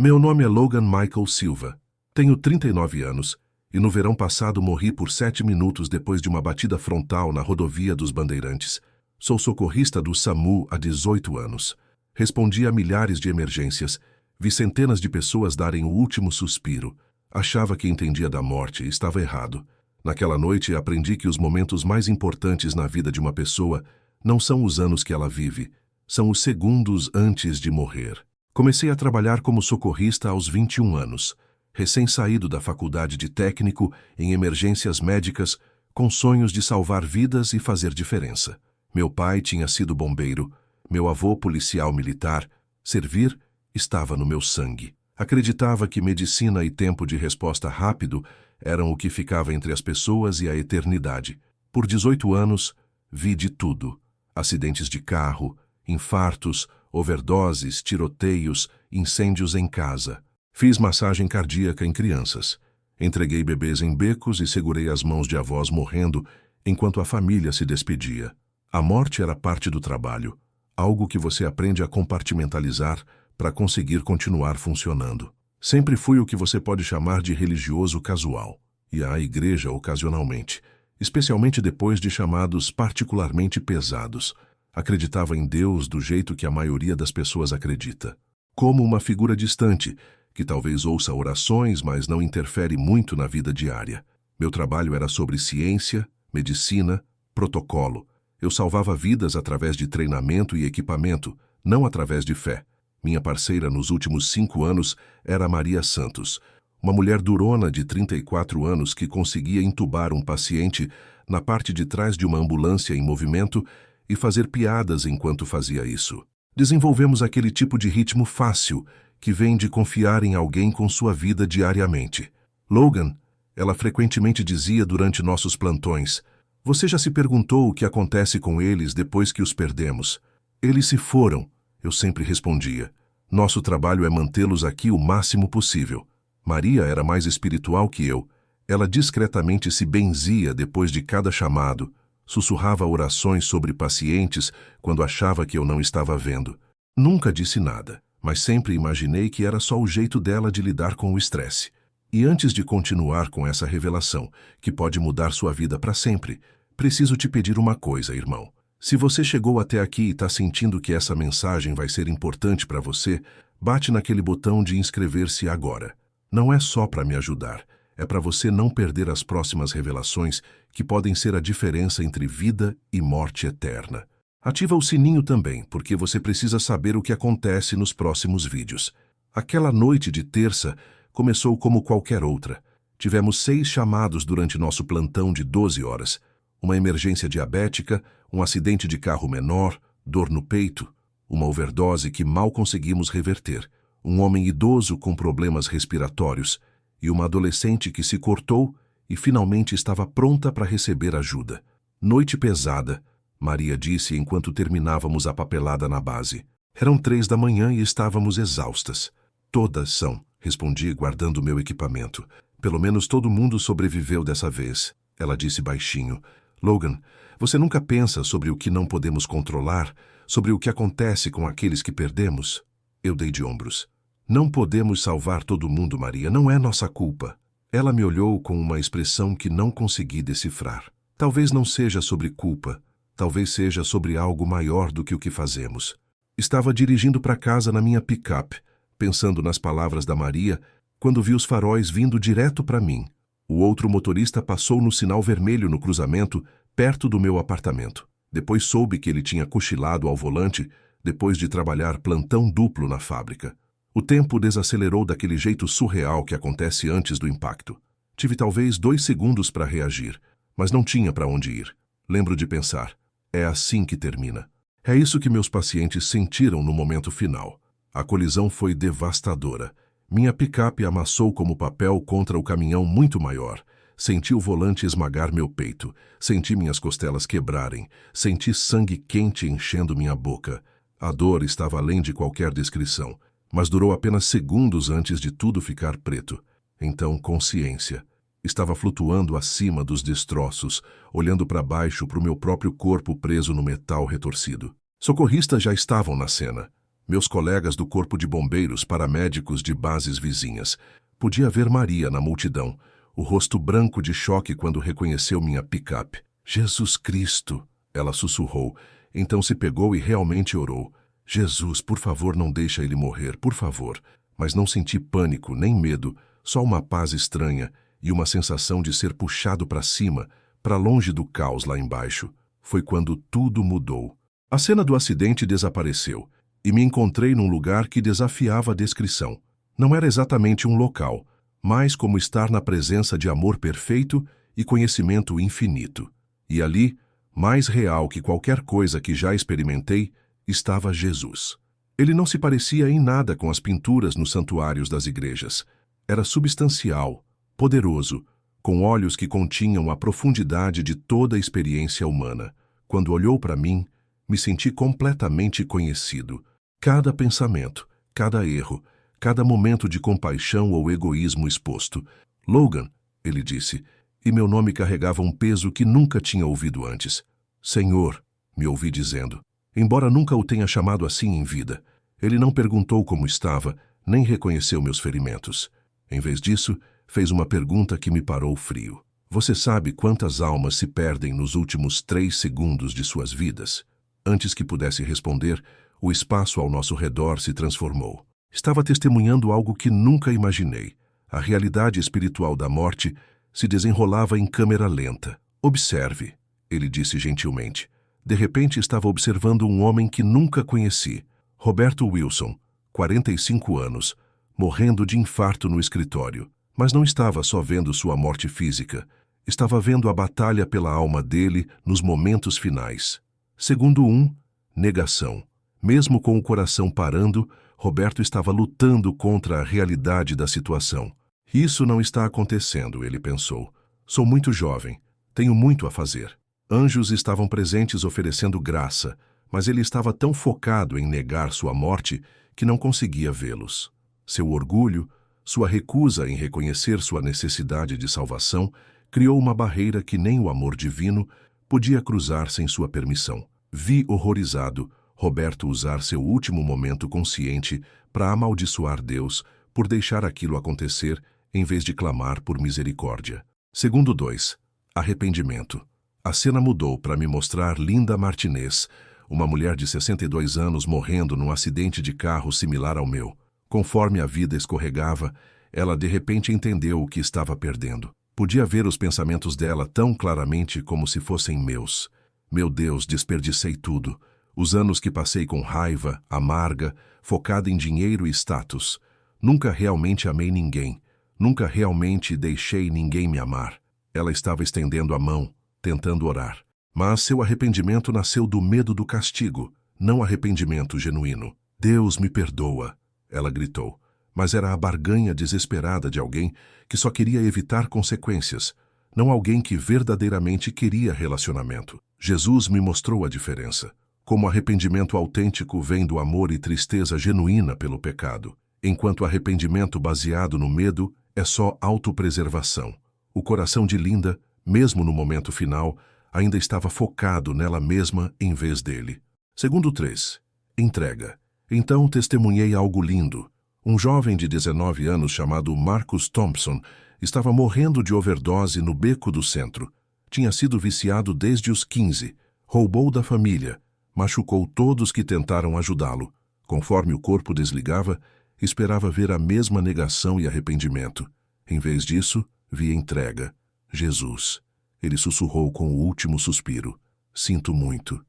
Meu nome é Logan Michael Silva. Tenho 39 anos e no verão passado morri por 7 minutos depois de uma batida frontal na rodovia dos Bandeirantes. Sou socorrista do SAMU há 18 anos. Respondi a milhares de emergências. Vi centenas de pessoas darem o último suspiro. Achava que entendia da morte e estava errado. Naquela noite aprendi que os momentos mais importantes na vida de uma pessoa não são os anos que ela vive, são os segundos antes de morrer. Comecei a trabalhar como socorrista aos 21 anos, recém-saído da faculdade de técnico em emergências médicas, com sonhos de salvar vidas e fazer diferença. Meu pai tinha sido bombeiro, meu avô policial militar. Servir estava no meu sangue. Acreditava que medicina e tempo de resposta rápido eram o que ficava entre as pessoas e a eternidade. Por 18 anos, vi de tudo. Acidentes de carro, infartos, overdoses, tiroteios, incêndios em casa. Fiz massagem cardíaca em crianças. Entreguei bebês em becos e segurei as mãos de avós morrendo enquanto a família se despedia. A morte era parte do trabalho, algo que você aprende a compartimentalizar para conseguir continuar funcionando. Sempre fui o que você pode chamar de religioso casual, e à igreja ocasionalmente, especialmente depois de chamados particularmente pesados. Acreditava em Deus do jeito que a maioria das pessoas acredita. Como uma figura distante, que talvez ouça orações, mas não interfere muito na vida diária. Meu trabalho era sobre ciência, medicina, protocolo. Eu salvava vidas através de treinamento e equipamento, não através de fé. Minha parceira nos últimos 5 anos era Maria Santos, uma mulher durona de 34 anos que conseguia entubar um paciente na parte de trás de uma ambulância em movimento e fazer piadas enquanto fazia isso. Desenvolvemos aquele tipo de ritmo fácil que vem de confiar em alguém com sua vida diariamente. Logan, ela frequentemente dizia durante nossos plantões, você já se perguntou o que acontece com eles depois que os perdemos? Eles se foram, eu sempre respondia. Nosso trabalho é mantê-los aqui o máximo possível. Maria era mais espiritual que eu. Ela discretamente se benzia depois de cada chamado, sussurrava orações sobre pacientes quando achava que eu não estava vendo. Nunca disse nada, mas sempre imaginei que era só o jeito dela de lidar com o estresse. E antes de continuar com essa revelação, que pode mudar sua vida para sempre, preciso te pedir uma coisa, irmão. Se você chegou até aqui e está sentindo que essa mensagem vai ser importante para você, bate naquele botão de inscrever-se agora. Não é só para me ajudar, é para você não perder as próximas revelações que podem ser a diferença entre vida e morte eterna. Ativa o sininho também, porque você precisa saber o que acontece nos próximos vídeos. Aquela noite de terça começou como qualquer outra. Tivemos 6 chamados durante nosso plantão de 12 horas. Uma emergência diabética, um acidente de carro menor, dor no peito, uma overdose que mal conseguimos reverter, um homem idoso com problemas respiratórios e uma adolescente que se cortou e finalmente estava pronta para receber ajuda. Noite pesada, Maria disse enquanto terminávamos a papelada na base. Eram 3 da manhã e estávamos exaustas. Todas são, respondi guardando meu equipamento. Pelo menos todo mundo sobreviveu dessa vez, ela disse baixinho. Logan, você nunca pensa sobre o que não podemos controlar, sobre o que acontece com aqueles que perdemos? Eu dei de ombros. Não podemos salvar todo mundo, Maria, não é nossa culpa. Ela me olhou com uma expressão que não consegui decifrar. Talvez não seja sobre culpa, talvez seja sobre algo maior do que o que fazemos. Estava dirigindo para casa na minha picape, pensando nas palavras da Maria, quando vi os faróis vindo direto para mim. O outro motorista passou no sinal vermelho no cruzamento, perto do meu apartamento. Depois soube que ele tinha cochilado ao volante, depois de trabalhar plantão duplo na fábrica. O tempo desacelerou daquele jeito surreal que acontece antes do impacto. Tive talvez 2 segundos para reagir, mas não tinha para onde ir. Lembro de pensar, é assim que termina. É isso que meus pacientes sentiram no momento final. A colisão foi devastadora. Minha picape amassou como papel contra o caminhão muito maior. Senti o volante esmagar meu peito. Senti minhas costelas quebrarem. Senti sangue quente enchendo minha boca. A dor estava além de qualquer descrição, mas durou apenas segundos antes de tudo ficar preto. Então, consciência. Estava flutuando acima dos destroços, olhando para baixo para o meu próprio corpo preso no metal retorcido. Socorristas já estavam na cena. Meus colegas do corpo de bombeiros, paramédicos de bases vizinhas. Podia ver Maria na multidão, o rosto branco de choque quando reconheceu minha picape. Jesus Cristo! Ela sussurrou, então se pegou e realmente orou. Jesus, por favor, não deixa ele morrer, por favor. Mas não senti pânico, nem medo, só uma paz estranha e uma sensação de ser puxado para cima, para longe do caos lá embaixo. Foi quando tudo mudou. A cena do acidente desapareceu e me encontrei num lugar que desafiava a descrição. Não era exatamente um local, mas como estar na presença de amor perfeito e conhecimento infinito. E ali, mais real que qualquer coisa que já experimentei, estava Jesus. Ele não se parecia em nada com as pinturas nos santuários das igrejas. Era substancial, poderoso, com olhos que continham a profundidade de toda a experiência humana. Quando olhou para mim, me senti completamente conhecido. Cada pensamento, cada erro, cada momento de compaixão ou egoísmo exposto. Logan, ele disse, e meu nome carregava um peso que nunca tinha ouvido antes. Senhor, me ouvi dizendo. Embora nunca o tenha chamado assim em vida, ele não perguntou como estava, nem reconheceu meus ferimentos. Em vez disso, fez uma pergunta que me parou frio. Você sabe quantas almas se perdem nos últimos 3 segundos de suas vidas? Antes que pudesse responder, o espaço ao nosso redor se transformou. Estava testemunhando algo que nunca imaginei. A realidade espiritual da morte se desenrolava em câmera lenta. Observe, ele disse gentilmente. De repente estava observando um homem que nunca conheci. Roberto Wilson, 45 anos, morrendo de infarto no escritório. Mas não estava só vendo sua morte física. Estava vendo a batalha pela alma dele nos momentos finais. Segundo negação. Mesmo com o coração parando, Roberto estava lutando contra a realidade da situação. Isso não está acontecendo, ele pensou. Sou muito jovem. Tenho muito a fazer. Anjos estavam presentes oferecendo graça, mas ele estava tão focado em negar sua morte que não conseguia vê-los. Seu orgulho, sua recusa em reconhecer sua necessidade de salvação, criou uma barreira que nem o amor divino podia cruzar sem sua permissão. Vi horrorizado Roberto usar seu último momento consciente para amaldiçoar Deus por deixar aquilo acontecer em vez de clamar por misericórdia. Segundo 2. Arrependimento. A cena mudou para me mostrar Linda Martinez, uma mulher de 62 anos morrendo num acidente de carro similar ao meu. Conforme a vida escorregava, ela de repente entendeu o que estava perdendo. Podia ver os pensamentos dela tão claramente como se fossem meus. Meu Deus, desperdicei tudo. Os anos que passei com raiva, amarga, focada em dinheiro e status. Nunca realmente amei ninguém. Nunca realmente deixei ninguém me amar. Ela estava estendendo a mão, tentando orar. Mas seu arrependimento nasceu do medo do castigo, não arrependimento genuíno. Deus me perdoa, ela gritou. Mas era a barganha desesperada de alguém que só queria evitar consequências, não alguém que verdadeiramente queria relacionamento. Jesus me mostrou a diferença. Como arrependimento autêntico vem do amor e tristeza genuína pelo pecado, enquanto arrependimento baseado no medo é só autopreservação. O coração de Linda, mesmo no momento final, ainda estava focado nela mesma em vez dele. Segundo 3. Entrega. Então testemunhei algo lindo. Um jovem de 19 anos chamado Marcus Thompson estava morrendo de overdose no beco do centro. Tinha sido viciado desde os 15, roubou da família, machucou todos que tentaram ajudá-lo. Conforme o corpo desligava, esperava ver a mesma negação e arrependimento. Em vez disso, vi entrega. Jesus. Ele sussurrou com o último suspiro. Sinto muito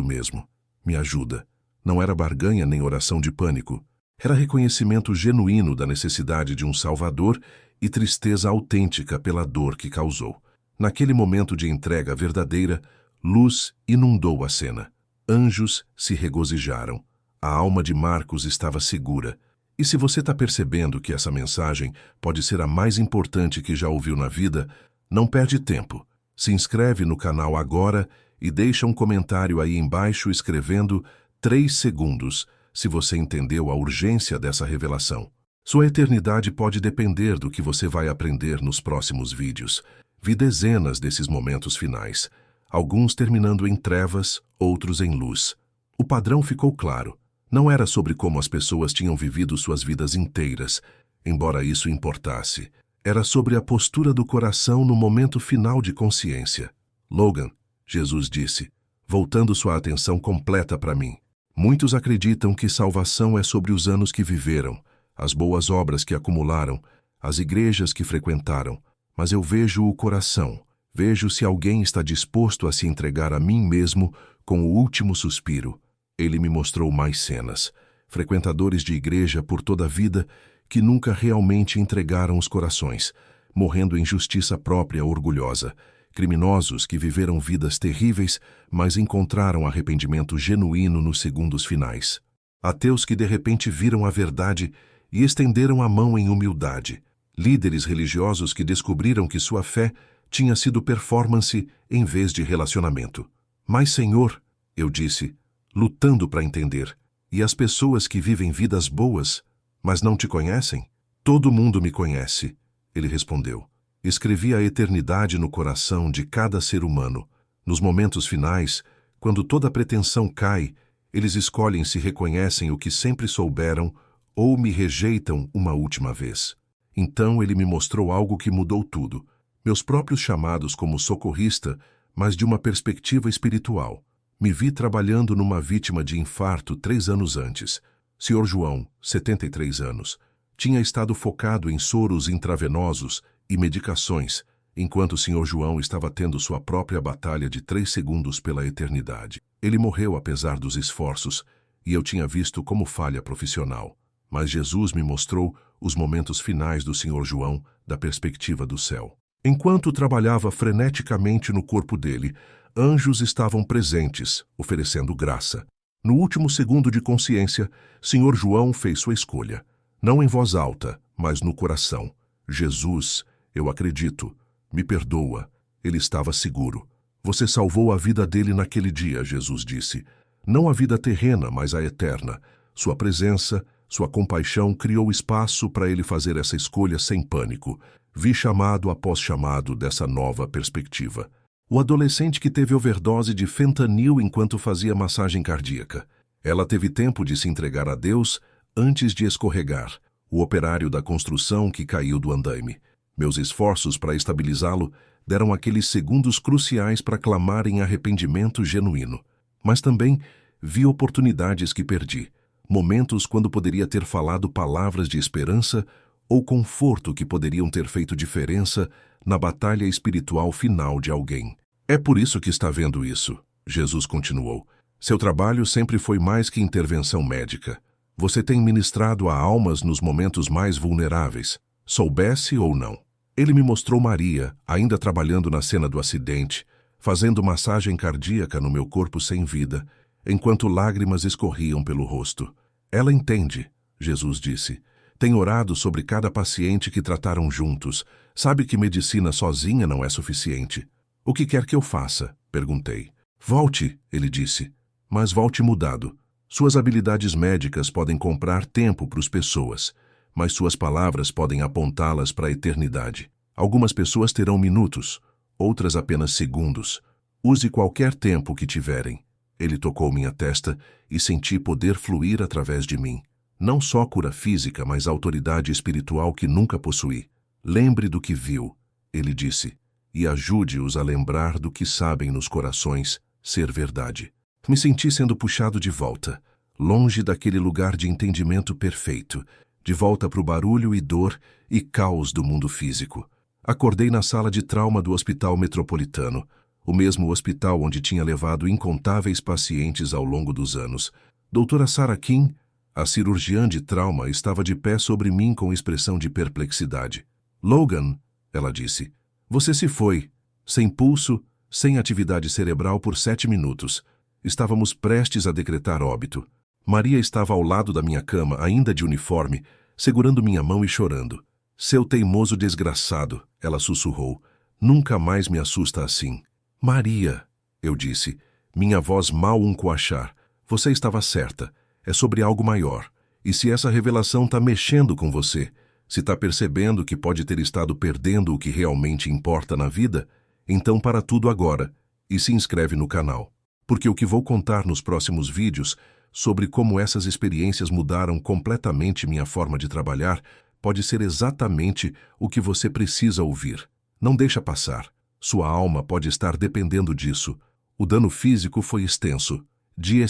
mesmo. Me ajuda. Não era barganha nem oração de pânico. Era reconhecimento genuíno da necessidade de um Salvador e tristeza autêntica pela dor que causou. Naquele momento de entrega verdadeira, luz inundou a cena. Anjos se regozijaram. A alma de Marcos estava segura. E se você está percebendo que essa mensagem pode ser a mais importante que já ouviu na vida, não perde tempo. Se inscreve no canal agora e deixa um comentário aí embaixo escrevendo 3 segundos se você entendeu a urgência dessa revelação. Sua eternidade pode depender do que você vai aprender nos próximos vídeos. Vi dezenas desses momentos finais, alguns terminando em trevas, outros em luz. O padrão ficou claro. Não era sobre como as pessoas tinham vivido suas vidas inteiras, embora isso importasse. Era sobre a postura do coração no momento final de consciência. Logan, Jesus disse, voltando sua atenção completa para mim. Muitos acreditam que salvação é sobre os anos que viveram, as boas obras que acumularam, as igrejas que frequentaram, mas eu vejo o coração. Vejo se alguém está disposto a se entregar a mim mesmo com o último suspiro. Ele me mostrou mais cenas. Frequentadores de igreja por toda a vida que nunca realmente entregaram os corações, morrendo em justiça própria orgulhosa. Criminosos que viveram vidas terríveis, mas encontraram arrependimento genuíno nos segundos finais. Ateus que de repente viram a verdade e estenderam a mão em humildade. Líderes religiosos que descobriram que sua fé tinha sido performance em vez de relacionamento. Mas, Senhor, eu disse, lutando para entender, e as pessoas que vivem vidas boas, mas não te conhecem? Todo mundo me conhece, ele respondeu. Escrevi a eternidade no coração de cada ser humano. Nos momentos finais, quando toda pretensão cai, eles escolhem se reconhecem o que sempre souberam ou me rejeitam uma última vez. Então ele me mostrou algo que mudou tudo. Meus próprios chamados como socorrista, mas de uma perspectiva espiritual. Me vi trabalhando numa vítima de infarto 3 anos antes. Sr. João, 73 anos, tinha estado focado em soros intravenosos e medicações, enquanto o Sr. João estava tendo sua própria batalha de 3 segundos pela eternidade. Ele morreu apesar dos esforços, e eu tinha visto como falha profissional. Mas Jesus me mostrou os momentos finais do Sr. João da perspectiva do céu. Enquanto trabalhava freneticamente no corpo dele, anjos estavam presentes, oferecendo graça. No último segundo de consciência, Sr. João fez sua escolha. Não em voz alta, mas no coração. Jesus, eu acredito. Me perdoa. Ele estava seguro. Você salvou a vida dele naquele dia, Jesus disse. Não a vida terrena, mas a eterna. Sua presença, sua compaixão criou espaço para ele fazer essa escolha sem pânico. Vi chamado após chamado dessa nova perspectiva. O adolescente que teve overdose de fentanil enquanto fazia massagem cardíaca. Ela teve tempo de se entregar a Deus antes de escorregar. O operário da construção que caiu do andaime. Meus esforços para estabilizá-lo deram aqueles segundos cruciais para clamar em arrependimento genuíno. Mas também vi oportunidades que perdi. Momentos quando poderia ter falado palavras de esperança ou conforto que poderiam ter feito diferença na batalha espiritual final de alguém. É por isso que está vendo isso, Jesus continuou. Seu trabalho sempre foi mais que intervenção médica. Você tem ministrado a almas nos momentos mais vulneráveis, soubesse ou não. Ele me mostrou Maria, ainda trabalhando na cena do acidente, fazendo massagem cardíaca no meu corpo sem vida, enquanto lágrimas escorriam pelo rosto. Ela entende, Jesus disse. Tem orado sobre cada paciente que trataram juntos. Sabe que medicina sozinha não é suficiente. O que quer que eu faça? Perguntei. Volte, ele disse. Mas volte mudado. Suas habilidades médicas podem comprar tempo para as pessoas, mas suas palavras podem apontá-las para a eternidade. Algumas pessoas terão minutos, outras apenas segundos. Use qualquer tempo que tiverem. Ele tocou minha testa e senti poder fluir através de mim. Não só cura física, mas autoridade espiritual que nunca possuí. Lembre do que viu, ele disse, e ajude-os a lembrar do que sabem nos corações ser verdade. Me senti sendo puxado de volta, longe daquele lugar de entendimento perfeito, de volta para o barulho e dor e caos do mundo físico. Acordei na sala de trauma do Hospital Metropolitano, o mesmo hospital onde tinha levado incontáveis pacientes ao longo dos anos. Doutora Sarah Kim, a cirurgiã de trauma, estava de pé sobre mim com expressão de perplexidade. Logan, ela disse, você se foi, sem pulso, sem atividade cerebral por 7 minutos. Estávamos prestes a decretar óbito. Maria estava ao lado da minha cama, ainda de uniforme, segurando minha mão e chorando. Seu teimoso desgraçado, ela sussurrou. Nunca mais me assusta assim. Maria, eu disse, minha voz mal um coachar. Você estava certa. É sobre algo maior. E se essa revelação está mexendo com você, se está percebendo que pode ter estado perdendo o que realmente importa na vida, então para tudo agora e se inscreve no canal. Porque o que vou contar nos próximos vídeos sobre como essas experiências mudaram completamente minha forma de trabalhar, pode ser exatamente o que você precisa ouvir. Não deixa passar. Sua alma pode estar dependendo disso. O dano físico foi extenso. Die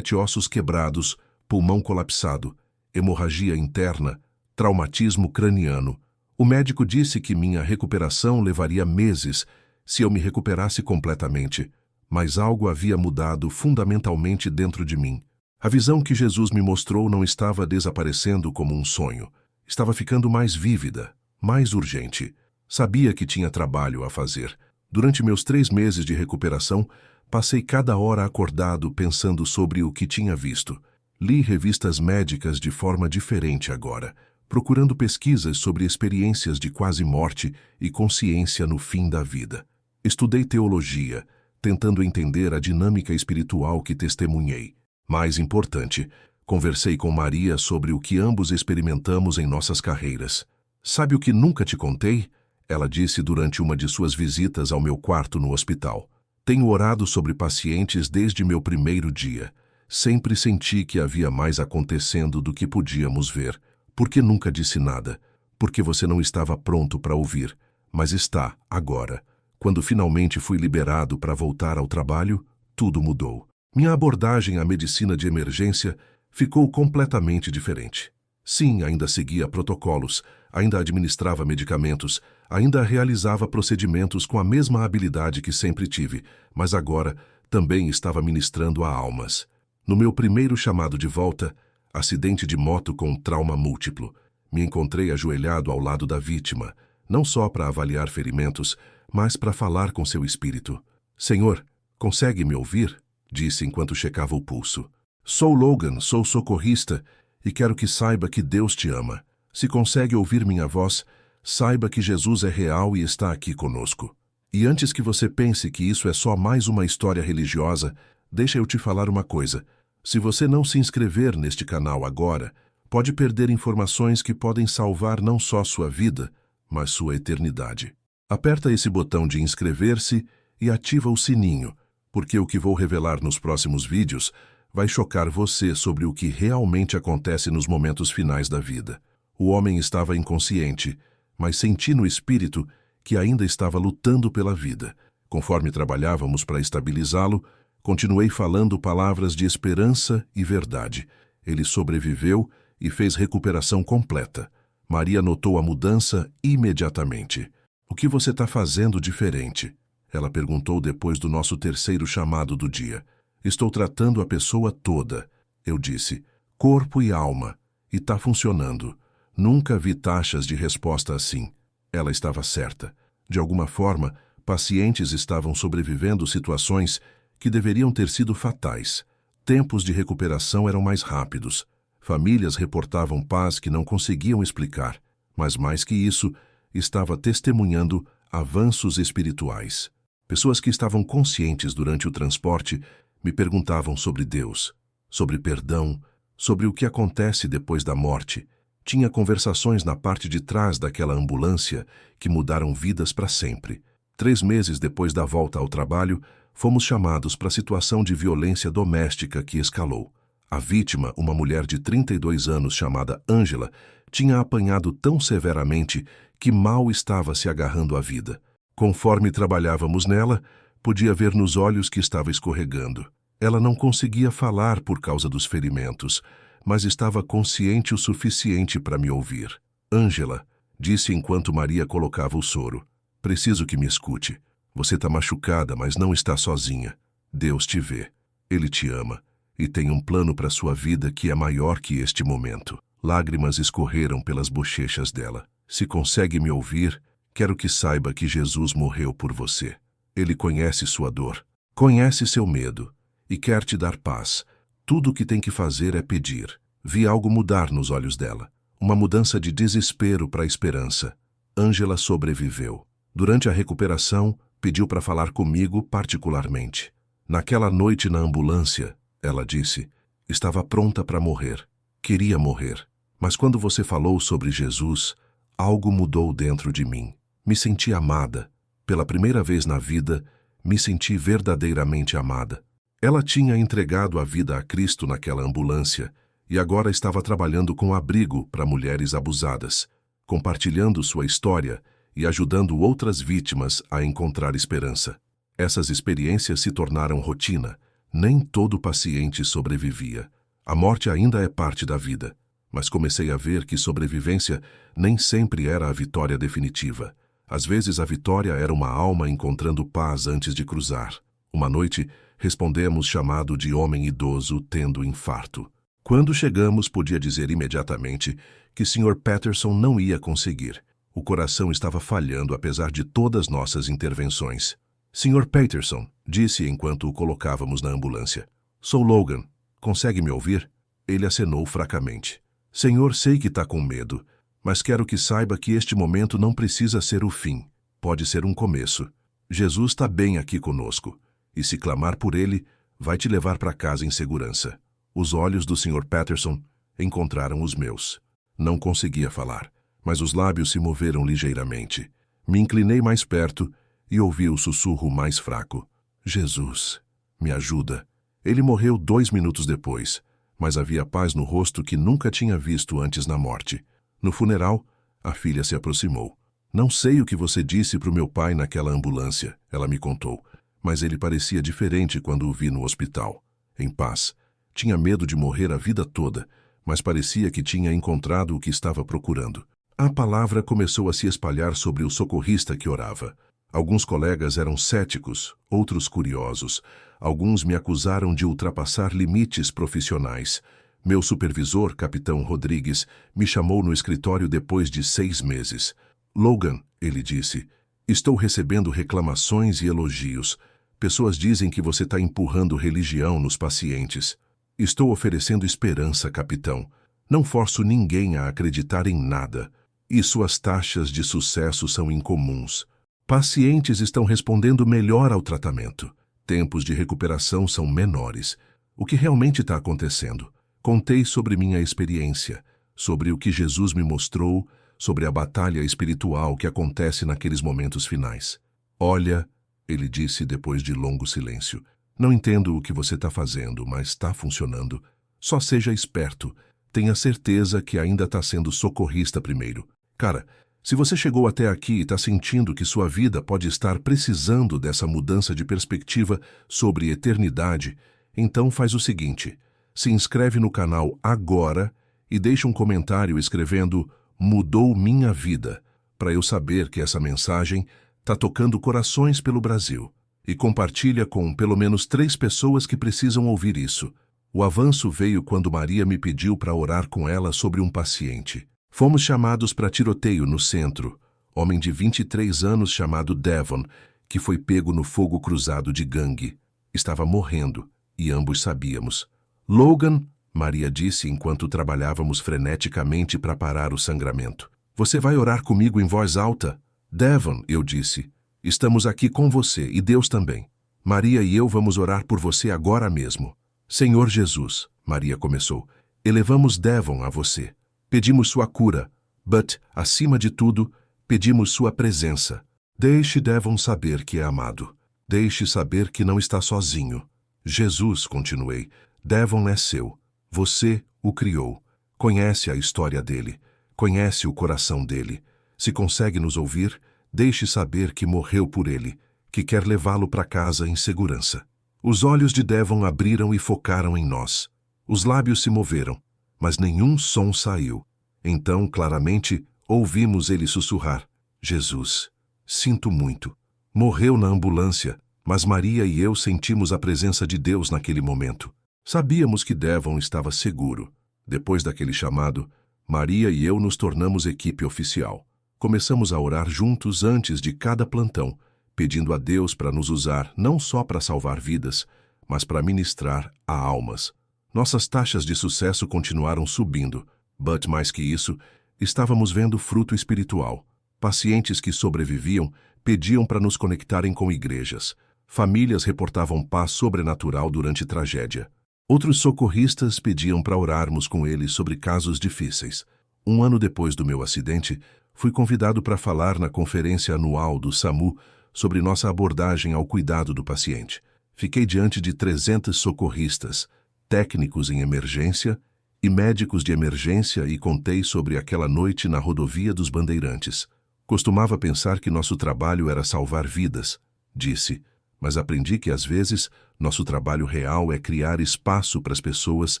ossos quebrados, pulmão colapsado, hemorragia interna, traumatismo craniano. O médico disse que minha recuperação levaria meses se eu me recuperasse completamente, mas algo havia mudado fundamentalmente dentro de mim. A visão que Jesus me mostrou não estava desaparecendo como um sonho. Estava ficando mais vívida, mais urgente. Sabia que tinha trabalho a fazer. Durante meus 3 meses de recuperação, passei cada hora acordado pensando sobre o que tinha visto. Li revistas médicas de forma diferente agora, procurando pesquisas sobre experiências de quase morte e consciência no fim da vida. Estudei teologia, tentando entender a dinâmica espiritual que testemunhei. Mais importante, conversei com Maria sobre o que ambos experimentamos em nossas carreiras. Sabe o que nunca te contei? Ela disse durante uma de suas visitas ao meu quarto no hospital. Tenho orado sobre pacientes desde meu primeiro dia. Sempre senti que havia mais acontecendo do que podíamos ver. Por que nunca disse nada? Porque você não estava pronto para ouvir. Mas está, agora. Quando finalmente fui liberado para voltar ao trabalho, tudo mudou. Minha abordagem à medicina de emergência ficou completamente diferente. Sim, ainda seguia protocolos, ainda administrava medicamentos, ainda realizava procedimentos com a mesma habilidade que sempre tive, mas agora também estava ministrando a almas. No meu primeiro chamado de volta, acidente de moto com trauma múltiplo, me encontrei ajoelhado ao lado da vítima, não só para avaliar ferimentos, mas para falar com seu espírito. Senhor, consegue me ouvir? Disse enquanto checava o pulso. Sou Logan, sou socorrista, e quero que saiba que Deus te ama. Se consegue ouvir minha voz, saiba que Jesus é real e está aqui conosco. E antes que você pense que isso é só mais uma história religiosa, deixa eu te falar uma coisa. Se você não se inscrever neste canal agora, pode perder informações que podem salvar não só sua vida, mas sua eternidade. Aperta esse botão de inscrever-se e ativa o sininho, porque o que vou revelar nos próximos vídeos vai chocar você sobre o que realmente acontece nos momentos finais da vida. O homem estava inconsciente, mas senti no espírito que ainda estava lutando pela vida. Conforme trabalhávamos para estabilizá-lo, continuei falando palavras de esperança e verdade. Ele sobreviveu e fez recuperação completa. Maria notou a mudança imediatamente. O que você está fazendo diferente? Ela perguntou depois do nosso terceiro chamado do dia. Estou tratando a pessoa toda. Eu disse, corpo e alma. E está funcionando. Nunca vi taxas de resposta assim. Ela estava certa. De alguma forma, pacientes estavam sobrevivendo situações que deveriam ter sido fatais. Tempos de recuperação eram mais rápidos. Famílias reportavam paz que não conseguiam explicar. Mas mais que isso, estava testemunhando avanços espirituais. Pessoas que estavam conscientes durante o transporte me perguntavam sobre Deus, sobre perdão, sobre o que acontece depois da morte. Tinha conversações na parte de trás daquela ambulância que mudaram vidas para sempre. 3 meses depois da volta ao trabalho, fomos chamados para a situação de violência doméstica que escalou. A vítima, uma mulher de 32 anos chamada Ângela, tinha apanhado tão severamente que mal estava se agarrando à vida. Conforme trabalhávamos nela, podia ver nos olhos que estava escorregando. Ela não conseguia falar por causa dos ferimentos, mas estava consciente o suficiente para me ouvir. Ângela, disse enquanto Maria colocava o soro, preciso que me escute. Você está machucada, mas não está sozinha. Deus te vê. Ele te ama e tem um plano para sua vida que é maior que este momento. Lágrimas escorreram pelas bochechas dela. Se consegue me ouvir, quero que saiba que Jesus morreu por você. Ele conhece sua dor, conhece seu medo e quer te dar paz. Tudo o que tem que fazer é pedir. Vi algo mudar nos olhos dela. Uma mudança de desespero para esperança. Ângela sobreviveu. Durante a recuperação, pediu para falar comigo particularmente. Naquela noite na ambulância, ela disse, estava pronta para morrer. Queria morrer. Mas quando você falou sobre Jesus, algo mudou dentro de mim. Me senti amada. Pela primeira vez na vida, me senti verdadeiramente amada. Ela tinha entregado a vida a Cristo naquela ambulância e agora estava trabalhando com abrigo para mulheres abusadas, compartilhando sua história e ajudando outras vítimas a encontrar esperança. Essas experiências se tornaram rotina. Nem todo paciente sobrevivia. A morte ainda é parte da vida, mas comecei a ver que sobrevivência nem sempre era a vitória definitiva. Às vezes a vitória era uma alma encontrando paz antes de cruzar. Uma noite, respondemos chamado de homem idoso tendo infarto. Quando chegamos, podia dizer imediatamente que Sr. Patterson não ia conseguir. O coração estava falhando apesar de todas nossas intervenções. Sr. Patterson, disse enquanto o colocávamos na ambulância. Sou Logan. Consegue me ouvir? Ele acenou fracamente. Senhor, sei que está com medo, mas quero que saiba que este momento não precisa ser o fim. Pode ser um começo. Jesus está bem aqui conosco, e se clamar por ele, vai te levar para casa em segurança. Os olhos do Sr. Patterson encontraram os meus. Não conseguia falar, mas os lábios se moveram ligeiramente. Me inclinei mais perto e ouvi o sussurro mais fraco. Jesus, me ajuda. Ele morreu 2 minutos depois, mas havia paz no rosto que nunca tinha visto antes na morte. No funeral, a filha se aproximou. Não sei o que você disse para o meu pai naquela ambulância, ela me contou, mas ele parecia diferente quando o vi no hospital. Em paz. Tinha medo de morrer a vida toda, mas parecia que tinha encontrado o que estava procurando. A palavra começou a se espalhar sobre o socorrista que orava. Alguns colegas eram céticos, outros curiosos. Alguns me acusaram de ultrapassar limites profissionais. Meu supervisor, Capitão Rodrigues, me chamou no escritório depois de 6 meses. Logan, ele disse, estou recebendo reclamações e elogios. Pessoas dizem que você está empurrando religião nos pacientes. Estou oferecendo esperança, capitão. Não forço ninguém a acreditar em nada. E suas taxas de sucesso são incomuns. Pacientes estão respondendo melhor ao tratamento. Tempos de recuperação são menores. O que realmente está acontecendo? Contei sobre minha experiência, sobre o que Jesus me mostrou, sobre a batalha espiritual que acontece naqueles momentos finais. Olha, ele disse depois de longo silêncio, não entendo o que você está fazendo, mas está funcionando. Só seja esperto. Tenha certeza que ainda está sendo socorrista primeiro. Cara, se você chegou até aqui e está sentindo que sua vida pode estar precisando dessa mudança de perspectiva sobre eternidade, então faz o seguinte, se inscreve no canal agora e deixa um comentário escrevendo "Mudou minha vida", para eu saber que essa mensagem está tocando corações pelo Brasil. E compartilha com pelo menos 3 pessoas que precisam ouvir isso. O avanço veio quando Maria me pediu para orar com ela sobre um paciente. Fomos chamados para tiroteio no centro. Homem de 23 anos chamado Devon, que foi pego no fogo cruzado de gangue. Estava morrendo, e ambos sabíamos. Logan, Maria disse enquanto trabalhávamos freneticamente para parar o sangramento. Você vai orar comigo em voz alta? Devon, eu disse. Estamos aqui com você e Deus também. Maria e eu vamos orar por você agora mesmo. Senhor Jesus, Maria começou, elevamos Devon a você. Pedimos sua cura, but, acima de tudo, pedimos sua presença. Deixe Devon saber que é amado. Deixe saber que não está sozinho. Jesus, continuei, Devon é seu. Você o criou. Conhece a história dele. Conhece o coração dele. Se consegue nos ouvir, deixe saber que morreu por ele, que quer levá-lo para casa em segurança. Os olhos de Devon abriram e focaram em nós. Os lábios se moveram, mas nenhum som saiu. Então, claramente, ouvimos ele sussurrar, Jesus, sinto muito. Morreu na ambulância, mas Maria e eu sentimos a presença de Deus naquele momento. Sabíamos que Devon estava seguro. Depois daquele chamado, Maria e eu nos tornamos equipe oficial. Começamos a orar juntos antes de cada plantão, pedindo a Deus para nos usar não só para salvar vidas, mas para ministrar a almas. Nossas taxas de sucesso continuaram subindo, but mais que isso, estávamos vendo fruto espiritual. Pacientes que sobreviviam pediam para nos conectarem com igrejas. Famílias reportavam paz sobrenatural durante tragédia. Outros socorristas pediam para orarmos com eles sobre casos difíceis. 1 ano depois do meu acidente, fui convidado para falar na conferência anual do SAMU sobre nossa abordagem ao cuidado do paciente. Fiquei diante de 300 socorristas, técnicos em emergência e médicos de emergência e contei sobre aquela noite na rodovia dos Bandeirantes. Costumava pensar que nosso trabalho era salvar vidas, disse, mas aprendi que às vezes nosso trabalho real é criar espaço para as pessoas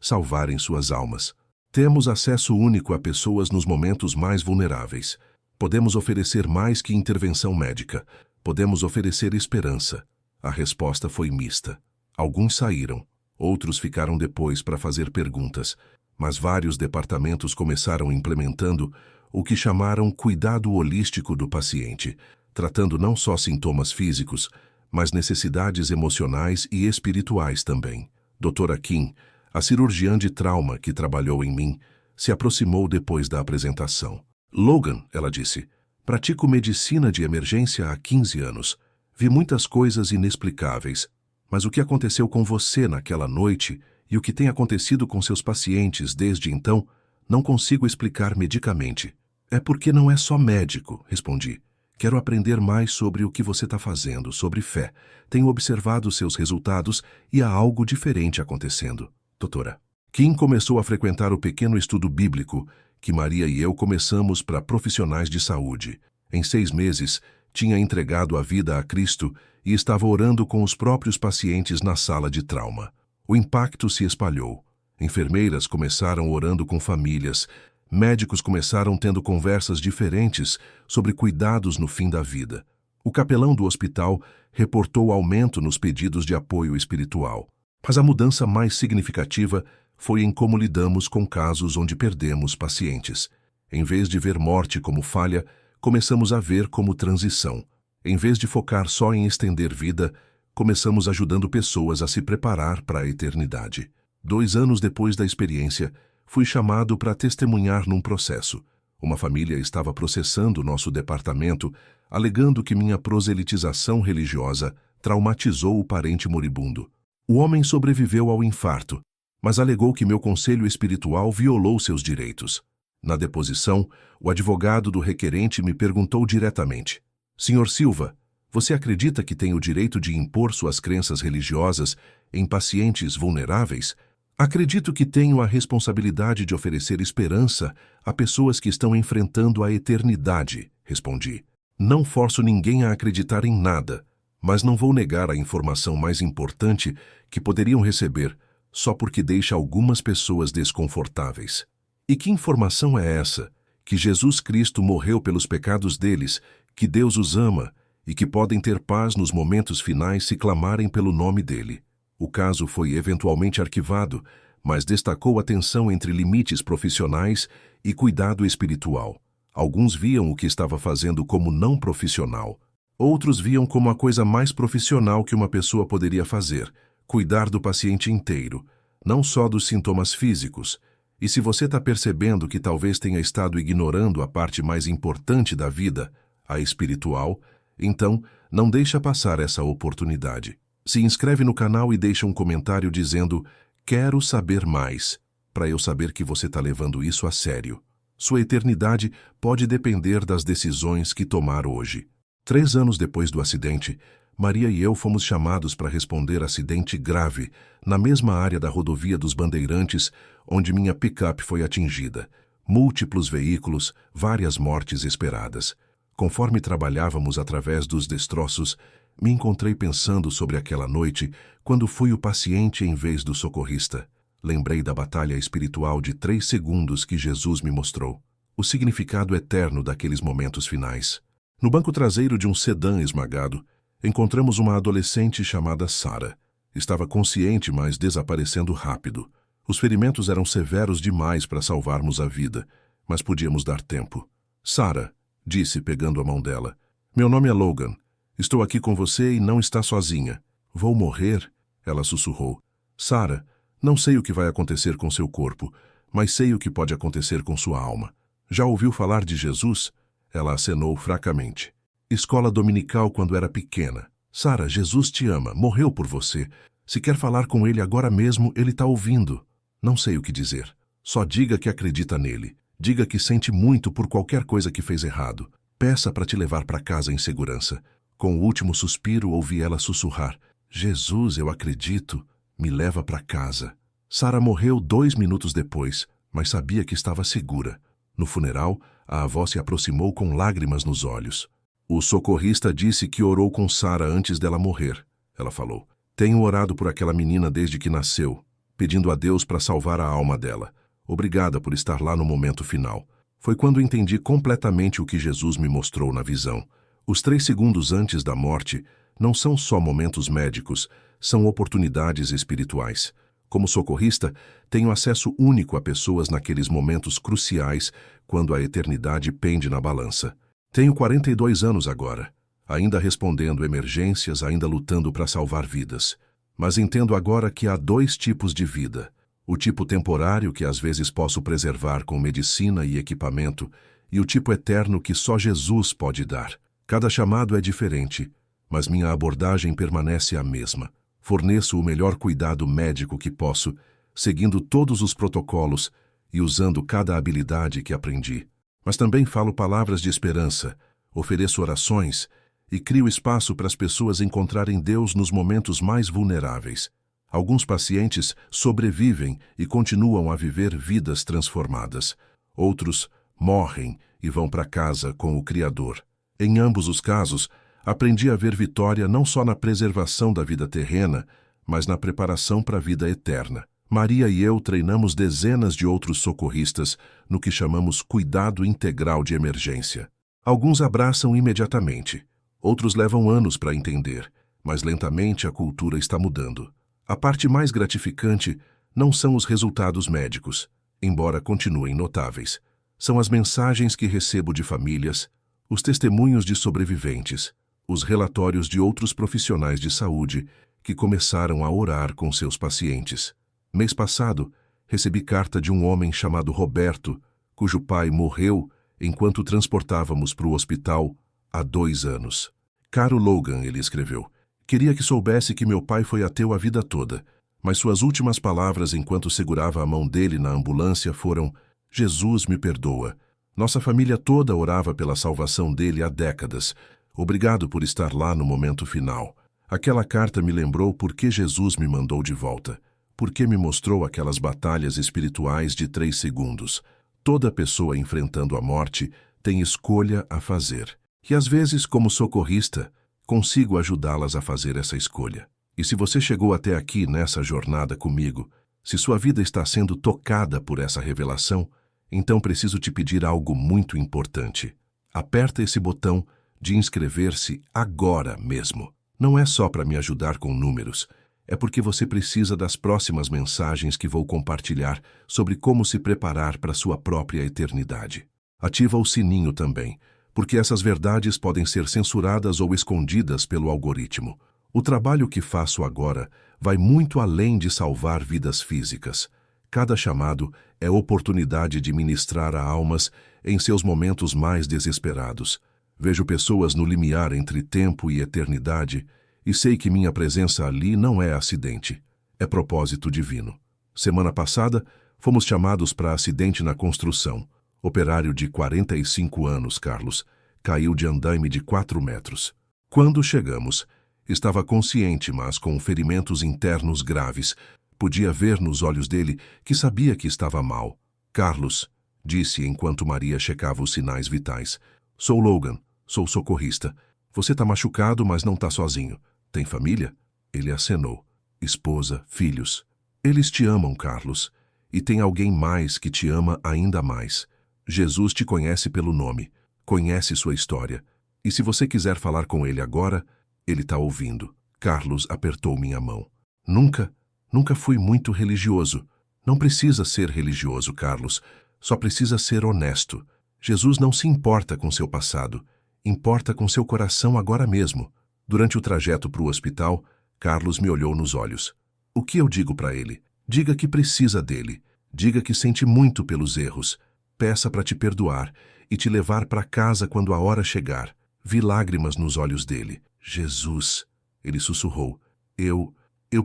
salvarem suas almas. Temos acesso único a pessoas nos momentos mais vulneráveis. Podemos oferecer mais que intervenção médica. Podemos oferecer esperança. A resposta foi mista. Alguns saíram, outros ficaram depois para fazer perguntas, mas vários departamentos começaram implementando o que chamaram cuidado holístico do paciente, tratando não só sintomas físicos, mas necessidades emocionais e espirituais também. Doutora Kim, a cirurgiã de trauma que trabalhou em mim, se aproximou depois da apresentação. Logan, ela disse, pratico medicina de emergência há 15 anos. Vi muitas coisas inexplicáveis, mas o que aconteceu com você naquela noite e o que tem acontecido com seus pacientes desde então, não consigo explicar medicamente. É porque não é só médico, respondi. Quero aprender mais sobre o que você está fazendo, sobre fé. Tenho observado seus resultados e há algo diferente acontecendo. Doutora, Kim começou a frequentar o pequeno estudo bíblico que Maria e eu começamos para profissionais de saúde. Em 6 meses, tinha entregado a vida a Cristo e estava orando com os próprios pacientes na sala de trauma. O impacto se espalhou. Enfermeiras começaram orando com famílias. Médicos começaram tendo conversas diferentes sobre cuidados no fim da vida. O capelão do hospital reportou aumento nos pedidos de apoio espiritual. Mas a mudança mais significativa foi em como lidamos com casos onde perdemos pacientes. Em vez de ver morte como falha, começamos a ver como transição. Em vez de focar só em estender vida, começamos ajudando pessoas a se preparar para a eternidade. 2 anos depois da experiência, fui chamado para testemunhar num processo. Uma família estava processando nosso departamento, alegando que minha proselitização religiosa traumatizou o parente moribundo. O homem sobreviveu ao infarto, mas alegou que meu conselho espiritual violou seus direitos. Na deposição, o advogado do requerente me perguntou diretamente: Sr. Silva, você acredita que tem o direito de impor suas crenças religiosas em pacientes vulneráveis? Acredito que tenho a responsabilidade de oferecer esperança a pessoas que estão enfrentando a eternidade, respondi. Não forço ninguém a acreditar em nada, mas não vou negar a informação mais importante que poderiam receber só porque deixa algumas pessoas desconfortáveis. E que informação é essa? Que Jesus Cristo morreu pelos pecados deles, que Deus os ama e que podem ter paz nos momentos finais se clamarem pelo nome dele. O caso foi eventualmente arquivado, mas destacou a tensão entre limites profissionais e cuidado espiritual. Alguns viam o que estava fazendo como não profissional. Outros viam como a coisa mais profissional que uma pessoa poderia fazer, cuidar do paciente inteiro, não só dos sintomas físicos. E se você está percebendo que talvez tenha estado ignorando a parte mais importante da vida, a espiritual, então não deixa passar essa oportunidade. Se inscreve no canal e deixa um comentário dizendo "Quero saber mais", para eu saber que você está levando isso a sério. Sua eternidade pode depender das decisões que tomar hoje. 3 anos depois do acidente, Maria e eu fomos chamados para responder acidente grave na mesma área da rodovia dos Bandeirantes, onde minha picape foi atingida. Múltiplos veículos, várias mortes esperadas. Conforme trabalhávamos através dos destroços, me encontrei pensando sobre aquela noite, quando fui o paciente em vez do socorrista. Lembrei da batalha espiritual de 3 segundos que Jesus me mostrou. O significado eterno daqueles momentos finais. No banco traseiro de um sedã esmagado, encontramos uma adolescente chamada Sarah. Estava consciente, mas desaparecendo rápido. Os ferimentos eram severos demais para salvarmos a vida, mas podíamos dar tempo. Sarah, disse pegando a mão dela, meu nome é Logan. Estou aqui com você e não está sozinha. Vou morrer? Ela sussurrou. Sarah, não sei o que vai acontecer com seu corpo, mas sei o que pode acontecer com sua alma. Já ouviu falar de Jesus? Ela acenou fracamente. Escola dominical quando era pequena. Sarah, Jesus te ama, morreu por você. Se quer falar com ele agora mesmo, ele está ouvindo. Não sei o que dizer. Só diga que acredita nele. Diga que sente muito por qualquer coisa que fez errado. Peça para te levar para casa em segurança. Com o último suspiro, ouvi ela sussurrar. Jesus, eu acredito, me leva para casa. Sara morreu 2 minutos depois, mas sabia que estava segura. No funeral, a avó se aproximou com lágrimas nos olhos. O socorrista disse que orou com Sara antes dela morrer. Ela falou: "Tenho orado por aquela menina desde que nasceu, pedindo a Deus para salvar a alma dela. Obrigada por estar lá no momento final." Foi quando entendi completamente o que Jesus me mostrou na visão. Os 3 segundos antes da morte não são só momentos médicos, são oportunidades espirituais. Como socorrista, tenho acesso único a pessoas naqueles momentos cruciais, quando a eternidade pende na balança. Tenho 42 anos agora, ainda respondendo emergências, ainda lutando para salvar vidas. Mas entendo agora que há 2 tipos de vida. O tipo temporário, que às vezes posso preservar com medicina e equipamento, e o tipo eterno que só Jesus pode dar. Cada chamado é diferente, mas minha abordagem permanece a mesma. Forneço o melhor cuidado médico que posso, seguindo todos os protocolos e usando cada habilidade que aprendi. Mas também falo palavras de esperança, ofereço orações e crio espaço para as pessoas encontrarem Deus nos momentos mais vulneráveis. Alguns pacientes sobrevivem e continuam a viver vidas transformadas. Outros morrem e vão para casa com o Criador. Em ambos os casos, aprendi a ver vitória não só na preservação da vida terrena, mas na preparação para a vida eterna. Maria e eu treinamos dezenas de outros socorristas no que chamamos cuidado integral de emergência. Alguns abraçam imediatamente, outros levam anos para entender, mas lentamente a cultura está mudando. A parte mais gratificante não são os resultados médicos, embora continuem notáveis. São as mensagens que recebo de famílias, os testemunhos de sobreviventes, os relatórios de outros profissionais de saúde que começaram a orar com seus pacientes. Mês passado, recebi carta de um homem chamado Roberto, cujo pai morreu enquanto transportávamos para o hospital há 2 anos. "Caro Logan", ele escreveu, "queria que soubesse que meu pai foi ateu a vida toda, mas suas últimas palavras enquanto segurava a mão dele na ambulância foram: 'Jesus me perdoa. Nossa família toda orava pela salvação dele há décadas. Obrigado por estar lá no momento final.' Aquela carta me lembrou por que Jesus me mandou de volta, porque me mostrou aquelas batalhas espirituais de 3 segundos. Toda pessoa enfrentando a morte tem escolha a fazer. E às vezes, como socorrista, consigo ajudá-las a fazer essa escolha. E se você chegou até aqui nessa jornada comigo, se sua vida está sendo tocada por essa revelação, então preciso te pedir algo muito importante. Aperta esse botão de inscrever-se agora mesmo. Não é só para me ajudar com números, é porque você precisa das próximas mensagens que vou compartilhar sobre como se preparar para sua própria eternidade. Ativa o sininho também, porque essas verdades podem ser censuradas ou escondidas pelo algoritmo. O trabalho que faço agora vai muito além de salvar vidas físicas. Cada chamado é oportunidade de ministrar a almas em seus momentos mais desesperados. Vejo pessoas no limiar entre tempo e eternidade e sei que minha presença ali não é acidente, é propósito divino. Semana passada, fomos chamados para acidente na construção. Operário de 45 anos, Carlos, caiu de andaime de 4 metros. Quando chegamos, estava consciente, mas com ferimentos internos graves. Podia ver nos olhos dele que sabia que estava mal. "Carlos", disse enquanto Maria checava os sinais vitais, "sou Logan, sou socorrista. Você está machucado, mas não está sozinho. Tem família?" Ele acenou. "Esposa, filhos. Eles te amam, Carlos. E tem alguém mais que te ama ainda mais. Jesus te conhece pelo nome, conhece sua história. E se você quiser falar com ele agora, ele está ouvindo." Carlos apertou minha mão. Nunca fui muito religioso. Não precisa ser religioso, Carlos. Só precisa ser honesto. Jesus não se importa com seu passado. Importa com seu coração agora mesmo. Durante o trajeto para o hospital, Carlos me olhou nos olhos. O que eu digo para ele? Diga que precisa dele. Diga que sente muito pelos erros. Peça para te perdoar e te levar para casa quando a hora chegar. Vi lágrimas nos olhos dele. "Jesus", ele sussurrou, eu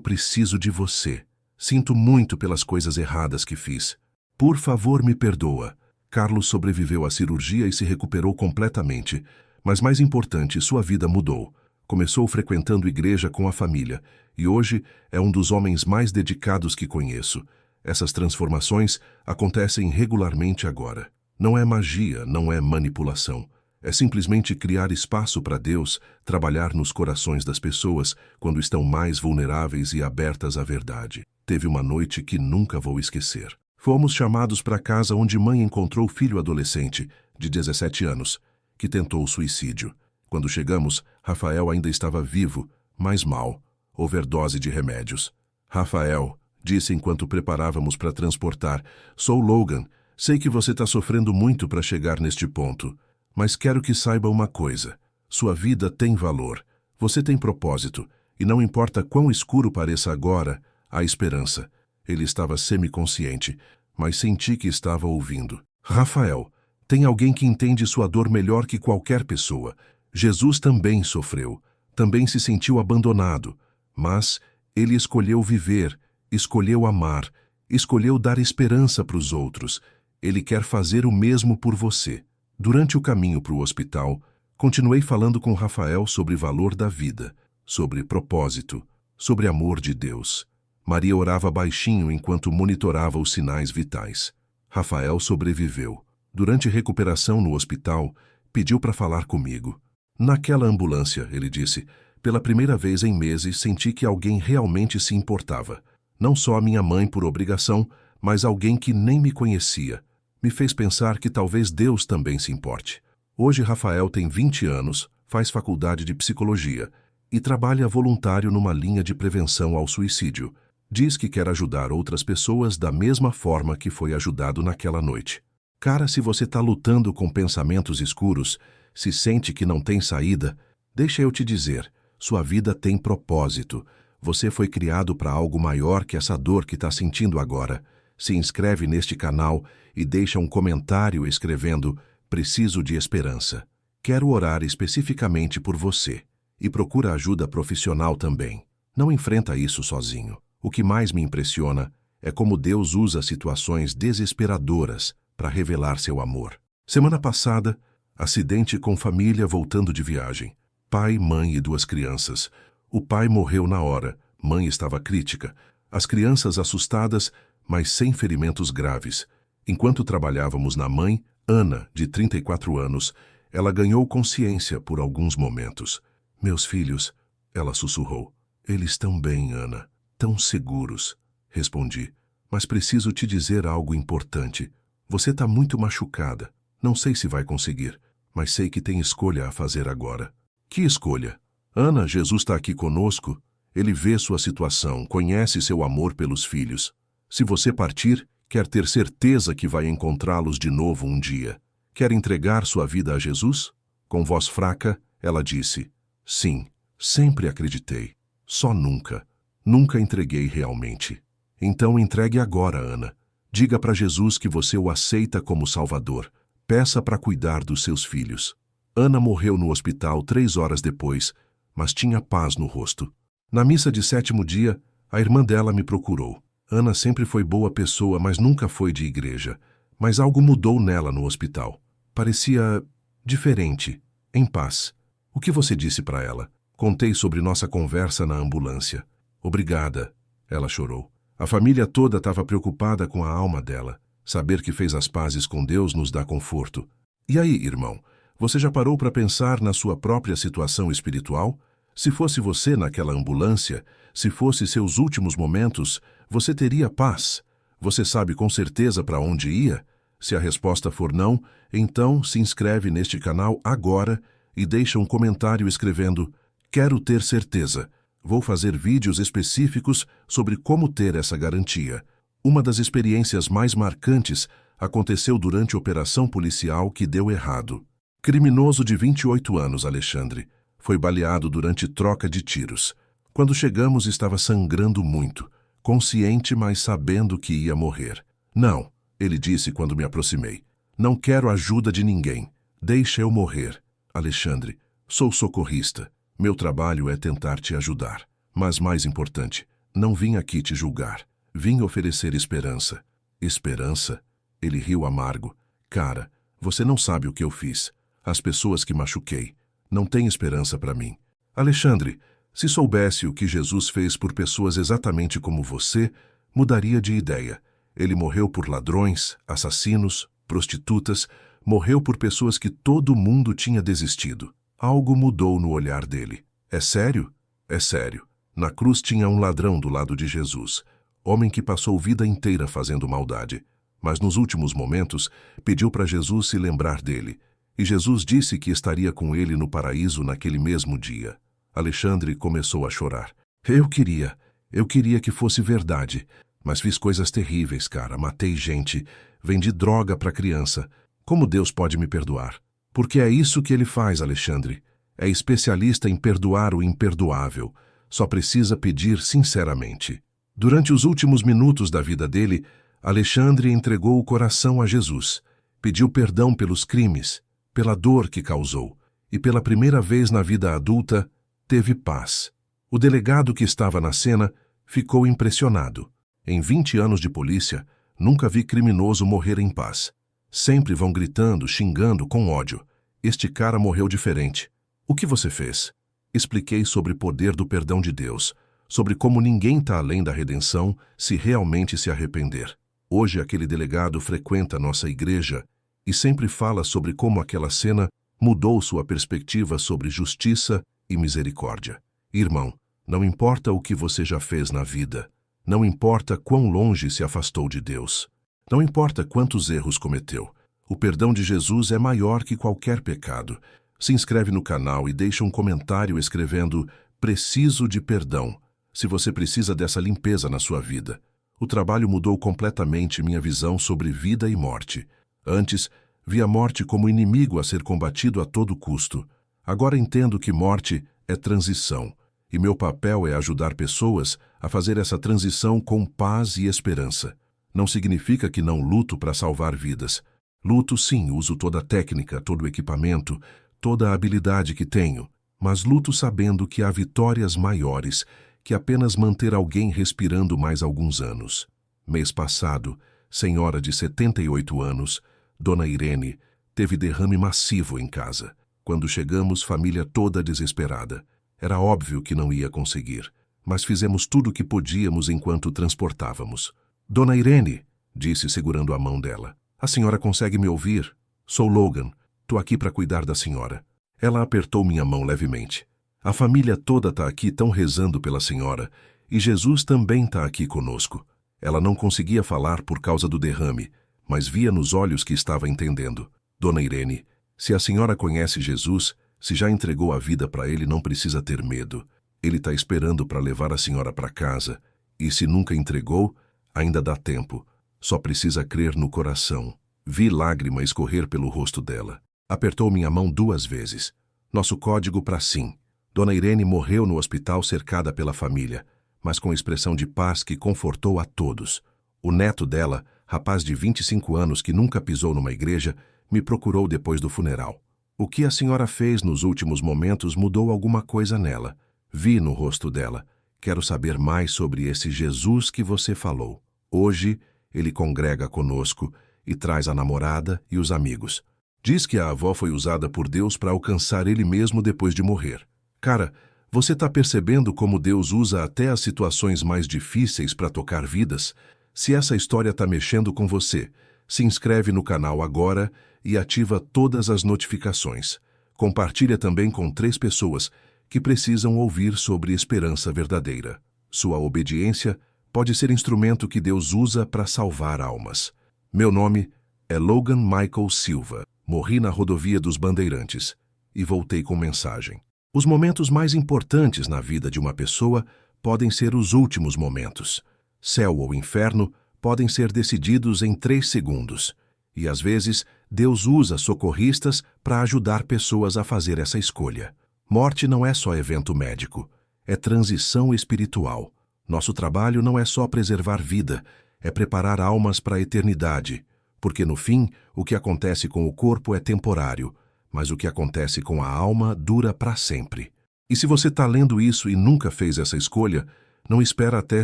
preciso de você. Sinto muito pelas coisas erradas que fiz. Por favor, me perdoa." Carlos sobreviveu à cirurgia e se recuperou completamente, mas mais importante, sua vida mudou. Começou frequentando igreja com a família e hoje é um dos homens mais dedicados que conheço. Essas transformações acontecem regularmente agora. Não é magia, não é manipulação. É simplesmente criar espaço para Deus trabalhar nos corações das pessoas quando estão mais vulneráveis e abertas à verdade. Teve uma noite que nunca vou esquecer. Fomos chamados para casa onde mãe encontrou filho adolescente, de 17 anos, que tentou suicídio. Quando chegamos, Rafael ainda estava vivo, mas mal, overdose de remédios. Rafael, disse enquanto preparávamos para transportar, sou Logan, sei que você está sofrendo muito para chegar neste ponto, mas quero que saiba uma coisa, sua vida tem valor, você tem propósito, e não importa quão escuro pareça agora, há esperança. Ele estava semiconsciente, mas senti que estava ouvindo. Rafael, tem alguém que entende sua dor melhor que qualquer pessoa. Jesus também sofreu, também se sentiu abandonado, mas ele escolheu viver, escolheu amar, escolheu dar esperança para os outros. Ele quer fazer o mesmo por você. Durante o caminho para o hospital, continuei falando com Rafael sobre o valor da vida, sobre propósito, sobre amor de Deus. Maria orava baixinho enquanto monitorava os sinais vitais. Rafael sobreviveu. Durante recuperação no hospital, pediu para falar comigo. Naquela ambulância, ele disse, pela primeira vez em meses senti que alguém realmente se importava. Não só a minha mãe por obrigação, mas alguém que nem me conhecia. Me fez pensar que talvez Deus também se importe. Hoje Rafael tem 20 anos, faz faculdade de psicologia e trabalha voluntário numa linha de prevenção ao suicídio. Diz que quer ajudar outras pessoas da mesma forma que foi ajudado naquela noite. Cara, se você está lutando com pensamentos escuros, se sente que não tem saída, deixa eu te dizer, sua vida tem propósito. Você foi criado para algo maior que essa dor que está sentindo agora. Se inscreve neste canal e deixa um comentário escrevendo "Preciso de esperança". Quero orar especificamente por você. E procura ajuda profissional também. Não enfrenta isso sozinho. O que mais me impressiona é como Deus usa situações desesperadoras para revelar seu amor. Semana passada, acidente com família voltando de viagem. Pai, mãe e 2 crianças. O pai morreu na hora, mãe estava crítica. As crianças assustadas, mas sem ferimentos graves. Enquanto trabalhávamos na mãe, Ana, de 34 anos, ela ganhou consciência por alguns momentos. Meus filhos, ela sussurrou. Eles estão bem, Ana. Tão seguros. Respondi. Mas preciso te dizer algo importante. Você está muito machucada. Não sei se vai conseguir, mas sei que tem escolha a fazer agora. Que escolha? Ana, Jesus está aqui conosco. Ele vê sua situação, conhece seu amor pelos filhos. Se você partir, quer ter certeza que vai encontrá-los de novo um dia. Quer entregar sua vida a Jesus? Com voz fraca, ela disse, sim, sempre acreditei. Só nunca. Nunca entreguei realmente. Então entregue agora, Ana. Diga para Jesus que você o aceita como Salvador. Peça para cuidar dos seus filhos. Ana morreu no hospital 3 horas depois, mas tinha paz no rosto. Na missa de 7º dia, a irmã dela me procurou. Ana sempre foi boa pessoa, mas nunca foi de igreja. Mas algo mudou nela no hospital. Parecia diferente, em paz. O que você disse para ela? Contei sobre nossa conversa na ambulância. Obrigada, ela chorou. A família toda estava preocupada com a alma dela. Saber que fez as pazes com Deus nos dá conforto. E aí, irmão, você já parou para pensar na sua própria situação espiritual? Se fosse você naquela ambulância, se fosse seus últimos momentos, você teria paz? Você sabe com certeza para onde ia? Se a resposta for não, então se inscreve neste canal agora e deixa um comentário escrevendo "Quero ter certeza". Vou fazer vídeos específicos sobre como ter essa garantia. Uma das experiências mais marcantes aconteceu durante a operação policial que deu errado. Criminoso de 28 anos, Alexandre, foi baleado durante troca de tiros. Quando chegamos, estava sangrando muito, consciente, mas sabendo que ia morrer. Não, ele disse quando me aproximei. Não quero ajuda de ninguém. Deixa eu morrer. Alexandre, sou socorrista. Meu trabalho é tentar te ajudar. Mas mais importante, não vim aqui te julgar. Vim oferecer esperança. Esperança? Ele riu amargo. Cara, você não sabe o que eu fiz. As pessoas que machuquei. Não tem esperança para mim. Alexandre, se soubesse o que Jesus fez por pessoas exatamente como você, mudaria de ideia. Ele morreu por ladrões, assassinos, prostitutas, morreu por pessoas que todo mundo tinha desistido. Algo mudou no olhar dele. É sério? É sério. Na cruz tinha um ladrão do lado de Jesus, homem que passou vida inteira fazendo maldade. Mas nos últimos momentos, pediu para Jesus se lembrar dele. E Jesus disse que estaria com ele no paraíso naquele mesmo dia. Alexandre começou a chorar. Eu queria que fosse verdade. Mas fiz coisas terríveis, cara. Matei gente, vendi droga para criança. Como Deus pode me perdoar? Porque é isso que ele faz, Alexandre. É especialista em perdoar o imperdoável. Só precisa pedir sinceramente. Durante os últimos minutos da vida dele, Alexandre entregou o coração a Jesus. Pediu perdão pelos crimes, pela dor que causou. E pela primeira vez na vida adulta, teve paz. O delegado que estava na cena ficou impressionado. Em 20 anos de polícia, nunca vi criminoso morrer em paz. Sempre vão gritando, xingando, com ódio. Este cara morreu diferente. O que você fez? Expliquei sobre o poder do perdão de Deus, sobre como ninguém está além da redenção se realmente se arrepender. Hoje aquele delegado frequenta nossa igreja e sempre fala sobre como aquela cena mudou sua perspectiva sobre justiça e misericórdia. Irmão, não importa o que você já fez na vida, não importa quão longe se afastou de Deus, não importa quantos erros cometeu, o perdão de Jesus é maior que qualquer pecado. Se inscreve no canal e deixa um comentário escrevendo "Preciso de perdão", se você precisa dessa limpeza na sua vida. O trabalho mudou completamente minha visão sobre vida e morte. Antes, via a morte como inimigo a ser combatido a todo custo. Agora entendo que morte é transição, e meu papel é ajudar pessoas a fazer essa transição com paz e esperança. Não significa que não luto para salvar vidas. Luto sim, uso toda a técnica, todo o equipamento, toda a habilidade que tenho, mas luto sabendo que há vitórias maiores que apenas manter alguém respirando mais alguns anos. Mês passado, senhora de 78 anos, Dona Irene, teve derrame massivo em casa. Quando chegamos, família toda desesperada. Era óbvio que não ia conseguir, mas fizemos tudo o que podíamos enquanto transportávamos. Dona Irene, disse segurando a mão dela, a senhora consegue me ouvir? Sou Logan. Estou aqui para cuidar da senhora. Ela apertou minha mão levemente. A família toda está aqui tão rezando pela senhora, e Jesus também está aqui conosco. Ela não conseguia falar por causa do derrame, mas via nos olhos que estava entendendo. Dona Irene, se a senhora conhece Jesus, se já entregou a vida para ele, não precisa ter medo. Ele está esperando para levar a senhora para casa, e se nunca entregou, ainda dá tempo. Só precisa crer no coração. Vi lágrima escorrer pelo rosto dela. Apertou minha mão 2 vezes. Nosso código para sim. Dona Irene morreu no hospital cercada pela família, mas com expressão de paz que confortou a todos. O neto dela, rapaz de 25 anos que nunca pisou numa igreja, me procurou depois do funeral. O que a senhora fez nos últimos momentos mudou alguma coisa nela. Vi no rosto dela. Quero saber mais sobre esse Jesus que você falou. Hoje, ele congrega conosco e traz a namorada e os amigos. Diz que a avó foi usada por Deus para alcançar ele mesmo depois de morrer. Cara, você está percebendo como Deus usa até as situações mais difíceis para tocar vidas? Se essa história está mexendo com você, se inscreve no canal agora e ativa todas as notificações. Compartilha também com 3 pessoas que precisam ouvir sobre esperança verdadeira. Sua obediência pode ser instrumento que Deus usa para salvar almas. Meu nome é Logan Michael Silva. Morri na rodovia dos Bandeirantes e voltei com mensagem. Os momentos mais importantes na vida de uma pessoa podem ser os últimos momentos. Céu ou inferno podem ser decididos em 3 segundos. E às vezes, Deus usa socorristas para ajudar pessoas a fazer essa escolha. Morte não é só evento médico, é transição espiritual. Nosso trabalho não é só preservar vida, é preparar almas para a eternidade. Porque no fim, o que acontece com o corpo é temporário, mas o que acontece com a alma dura para sempre. E se você está lendo isso e nunca fez essa escolha, não espera até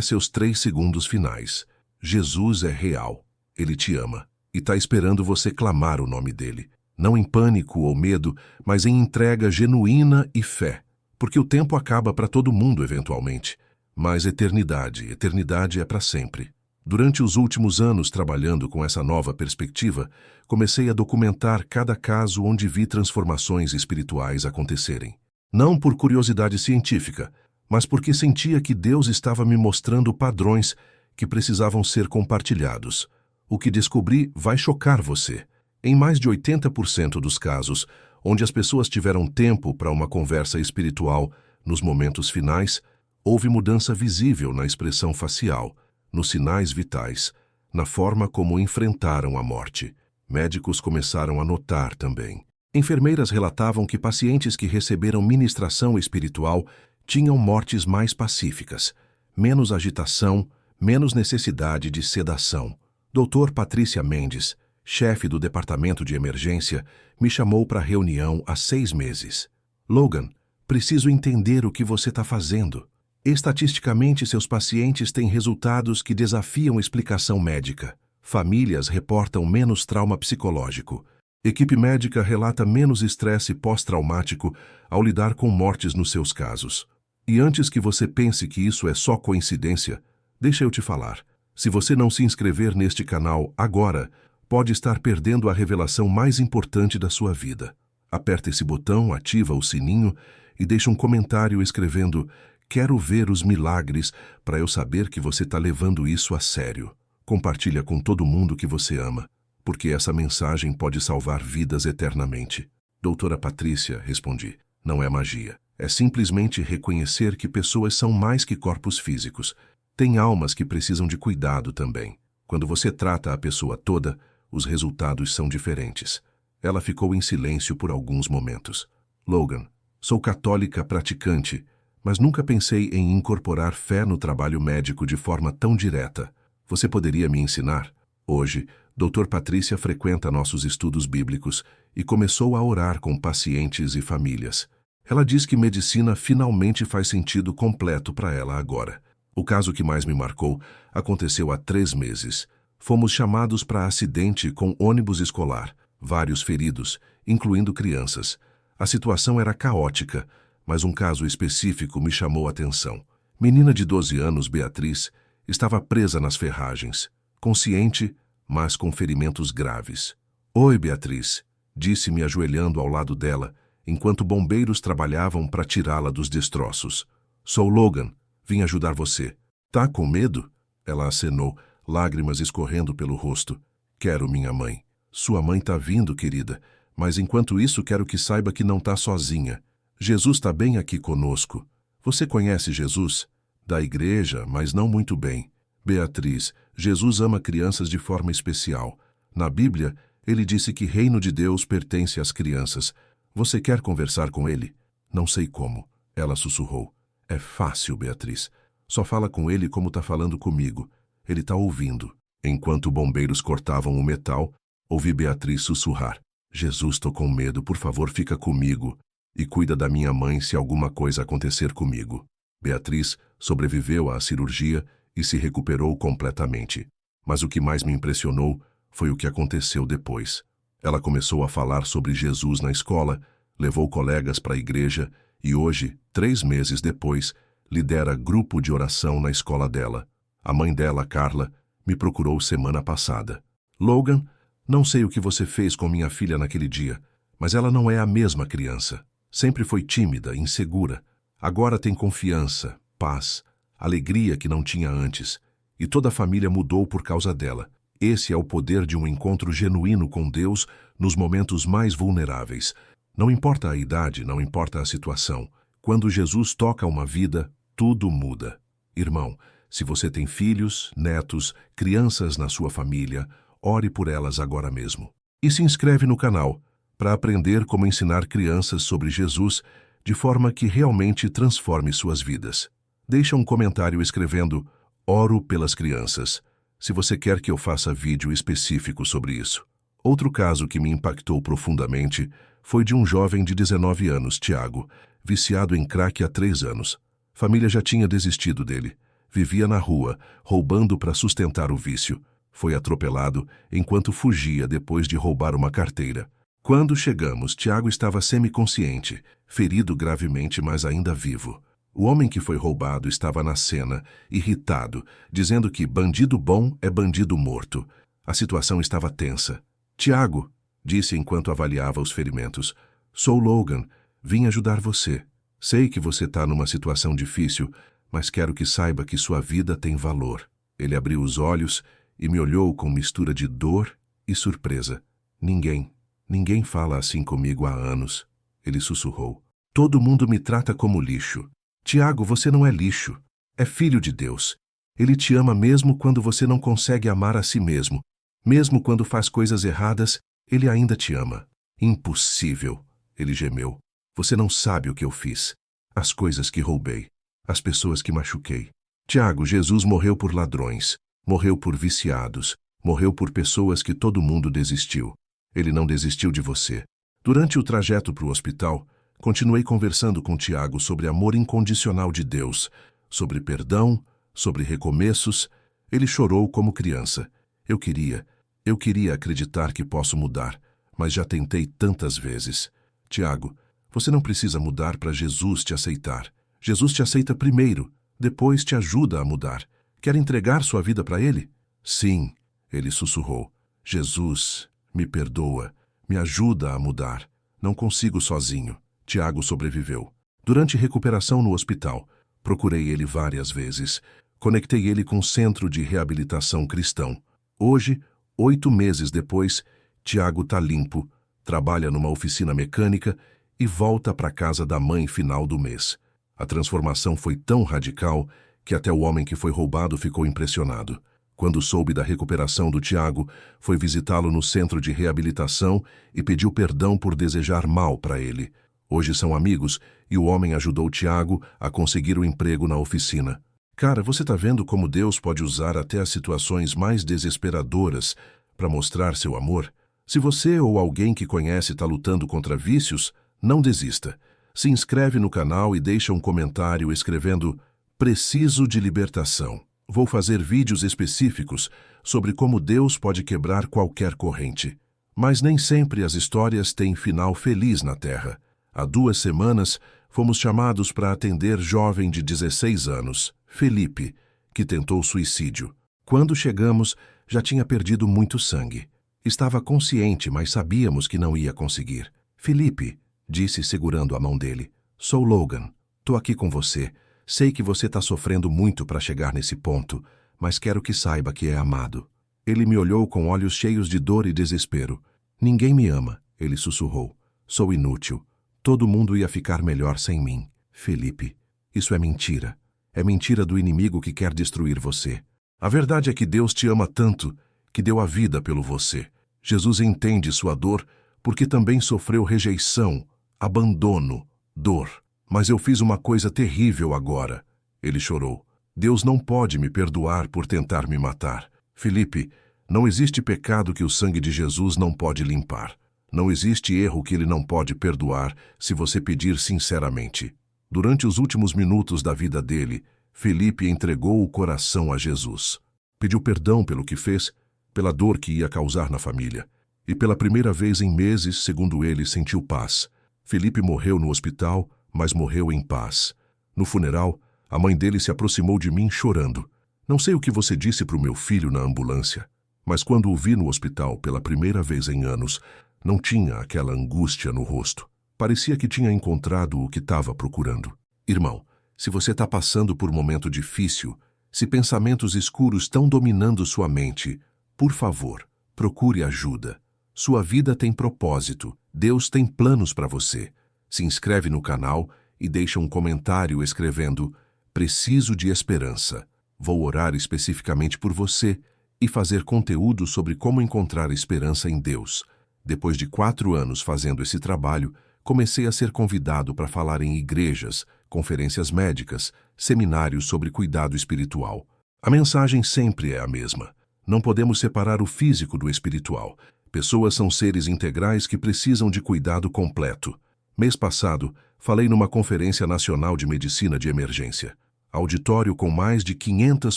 seus 3 segundos finais. Jesus é real. Ele te ama e está esperando você clamar o nome dele. Não em pânico ou medo, mas em entrega genuína e fé. Porque o tempo acaba para todo mundo eventualmente, mas eternidade é para sempre. Durante os últimos anos trabalhando com essa nova perspectiva, comecei a documentar cada caso onde vi transformações espirituais acontecerem. Não por curiosidade científica, mas porque sentia que Deus estava me mostrando padrões que precisavam ser compartilhados. O que descobri vai chocar você. Em mais de 80% dos casos, onde as pessoas tiveram tempo para uma conversa espiritual, nos momentos finais, houve mudança visível na expressão facial, nos sinais vitais, na forma como enfrentaram a morte. Médicos começaram a notar também. Enfermeiras relatavam que pacientes que receberam ministração espiritual tinham mortes mais pacíficas, menos agitação, menos necessidade de sedação. Dr. Patrícia Mendes, chefe do departamento de emergência, me chamou para reunião há 6 meses. Logan, preciso entender o que você está fazendo. Estatisticamente, seus pacientes têm resultados que desafiam explicação médica. Famílias reportam menos trauma psicológico. Equipe médica relata menos estresse pós-traumático ao lidar com mortes nos seus casos. E antes que você pense que isso é só coincidência, deixa eu te falar. Se você não se inscrever neste canal agora, pode estar perdendo a revelação mais importante da sua vida. Aperta esse botão, ativa o sininho e deixa um comentário escrevendo "Quero ver os milagres" para eu saber que você está levando isso a sério. Compartilha com todo mundo que você ama, porque essa mensagem pode salvar vidas eternamente. Doutora Patrícia, respondi, não é magia. É simplesmente reconhecer que pessoas são mais que corpos físicos. Tem almas que precisam de cuidado também. Quando você trata a pessoa toda, os resultados são diferentes. Ela ficou em silêncio por alguns momentos. Logan, sou católica praticante, mas nunca pensei em incorporar fé no trabalho médico de forma tão direta. Você poderia me ensinar? Hoje, Dr. Patrícia frequenta nossos estudos bíblicos e começou a orar com pacientes e famílias. Ela diz que medicina finalmente faz sentido completo para ela agora. O caso que mais me marcou aconteceu há 3 meses. Fomos chamados para acidente com ônibus escolar, vários feridos, incluindo crianças. A situação era caótica, mas um caso específico me chamou a atenção. Menina de 12 anos, Beatriz, estava presa nas ferragens, consciente, mas com ferimentos graves. "Oi, Beatriz", disse-me ajoelhando ao lado dela, enquanto bombeiros trabalhavam para tirá-la dos destroços. "Sou Logan, vim ajudar você." "Tá com medo?" Ela acenou, lágrimas escorrendo pelo rosto. "Quero minha mãe." "Sua mãe tá vindo, querida, mas enquanto isso quero que saiba que não tá sozinha. Jesus está bem aqui conosco. Você conhece Jesus? Da igreja, mas não muito bem." "Beatriz, Jesus ama crianças de forma especial. Na Bíblia, ele disse que reino de Deus pertence às crianças. Você quer conversar com ele?" "Não sei como." Ela sussurrou. "É fácil, Beatriz. Só fala com ele como tá falando comigo. Ele tá ouvindo." Enquanto bombeiros cortavam o metal, ouvi Beatriz sussurrar. "Jesus, tô com medo, por favor, fica comigo. E cuida da minha mãe se alguma coisa acontecer comigo." Beatriz sobreviveu à cirurgia e se recuperou completamente. Mas o que mais me impressionou foi o que aconteceu depois. Ela começou a falar sobre Jesus na escola, levou colegas para a igreja e hoje, 3 meses depois, lidera grupo de oração na escola dela. A mãe dela, Carla, me procurou semana passada. "Logan, não sei o que você fez com minha filha naquele dia, mas ela não é a mesma criança. Sempre foi tímida, insegura. Agora tem confiança, paz, alegria que não tinha antes. E toda a família mudou por causa dela. Esse é o poder de um encontro genuíno com Deus nos momentos mais vulneráveis. Não importa a idade, não importa a situação. Quando Jesus toca uma vida, tudo muda." Irmão, se você tem filhos, netos, crianças na sua família, ore por elas agora mesmo. E se inscreve no canal para aprender como ensinar crianças sobre Jesus de forma que realmente transforme suas vidas. Deixa um comentário escrevendo "Oro pelas crianças", se você quer que eu faça vídeo específico sobre isso. Outro caso que me impactou profundamente foi de um jovem de 19 anos, Tiago, viciado em crack há 3 anos. Família já tinha desistido dele. Vivia na rua, roubando para sustentar o vício. Foi atropelado enquanto fugia depois de roubar uma carteira. Quando chegamos, Tiago estava semiconsciente, ferido gravemente, mas ainda vivo. O homem que foi roubado estava na cena, irritado, dizendo que bandido bom é bandido morto. A situação estava tensa. Tiago, disse enquanto avaliava os ferimentos, sou Logan, vim ajudar você. Sei que você está numa situação difícil, mas quero que saiba que sua vida tem valor. Ele abriu os olhos e me olhou com mistura de dor e surpresa. Ninguém fala assim comigo há anos. Ele sussurrou. Todo mundo me trata como lixo. Tiago, você não é lixo. É filho de Deus. Ele te ama mesmo quando você não consegue amar a si mesmo. Mesmo quando faz coisas erradas, ele ainda te ama. Impossível, ele gemeu. Você não sabe o que eu fiz. As coisas que roubei. As pessoas que machuquei. Tiago, Jesus morreu por ladrões. Morreu por viciados. Morreu por pessoas que todo mundo desistiu. Ele não desistiu de você. Durante o trajeto para o hospital, continuei conversando com Tiago sobre amor incondicional de Deus, sobre perdão, sobre recomeços. Ele chorou como criança. Eu queria acreditar que posso mudar, mas já tentei tantas vezes. Tiago, você não precisa mudar para Jesus te aceitar. Jesus te aceita primeiro, depois te ajuda a mudar. Quer entregar sua vida para Ele? Sim, ele sussurrou. Jesus, me perdoa, me ajuda a mudar. Não consigo sozinho. Tiago sobreviveu. Durante recuperação no hospital, procurei ele várias vezes. Conectei ele com o Centro de Reabilitação Cristão. Hoje, 8 meses depois, Tiago está limpo, trabalha numa oficina mecânica e volta para a casa da mãe final do mês. A transformação foi tão radical que até o homem que foi roubado ficou impressionado. Quando soube da recuperação do Tiago, foi visitá-lo no centro de reabilitação e pediu perdão por desejar mal para ele. Hoje são amigos e o homem ajudou o Tiago a conseguir o emprego na oficina. Cara, você tá vendo como Deus pode usar até as situações mais desesperadoras para mostrar seu amor? Se você ou alguém que conhece está lutando contra vícios, não desista. Se inscreve no canal e deixa um comentário escrevendo "Preciso de libertação". Vou fazer vídeos específicos sobre como Deus pode quebrar qualquer corrente. Mas nem sempre as histórias têm final feliz na Terra. Há 2 semanas, fomos chamados para atender jovem de 16 anos, Felipe, que tentou suicídio. Quando chegamos, já tinha perdido muito sangue. Estava consciente, mas sabíamos que não ia conseguir. Felipe, disse segurando a mão dele, sou Logan, tô aqui com você. Sei que você está sofrendo muito para chegar nesse ponto, mas quero que saiba que é amado. Ele me olhou com olhos cheios de dor e desespero. Ninguém me ama, ele sussurrou. Sou inútil. Todo mundo ia ficar melhor sem mim. Felipe, isso é mentira. É mentira do inimigo que quer destruir você. A verdade é que Deus te ama tanto que deu a vida pelo você. Jesus entende sua dor porque também sofreu rejeição, abandono, dor. Mas eu fiz uma coisa terrível agora. Ele chorou. Deus não pode me perdoar por tentar me matar. Felipe, não existe pecado que o sangue de Jesus não pode limpar. Não existe erro que ele não pode perdoar se você pedir sinceramente. Durante os últimos minutos da vida dele, Felipe entregou o coração a Jesus. Pediu perdão pelo que fez, pela dor que ia causar na família. E pela primeira vez em meses, segundo ele, sentiu paz. Felipe morreu no hospital, mas morreu em paz. No funeral, a mãe dele se aproximou de mim chorando. Não sei o que você disse para o meu filho na ambulância, mas quando o vi no hospital pela primeira vez em anos, não tinha aquela angústia no rosto. Parecia que tinha encontrado o que estava procurando. Irmão, se você está passando por um momento difícil, se pensamentos escuros estão dominando sua mente, por favor, procure ajuda. Sua vida tem propósito. Deus tem planos para você. Se inscreve no canal e deixa um comentário escrevendo "Preciso de esperança". Vou orar especificamente por você e fazer conteúdo sobre como encontrar esperança em Deus. Depois de 4 anos fazendo esse trabalho, comecei a ser convidado para falar em igrejas, conferências médicas, seminários sobre cuidado espiritual. A mensagem sempre é a mesma. Não podemos separar o físico do espiritual. Pessoas são seres integrais que precisam de cuidado completo. Mês passado, falei numa Conferência Nacional de Medicina de Emergência. Auditório com mais de 500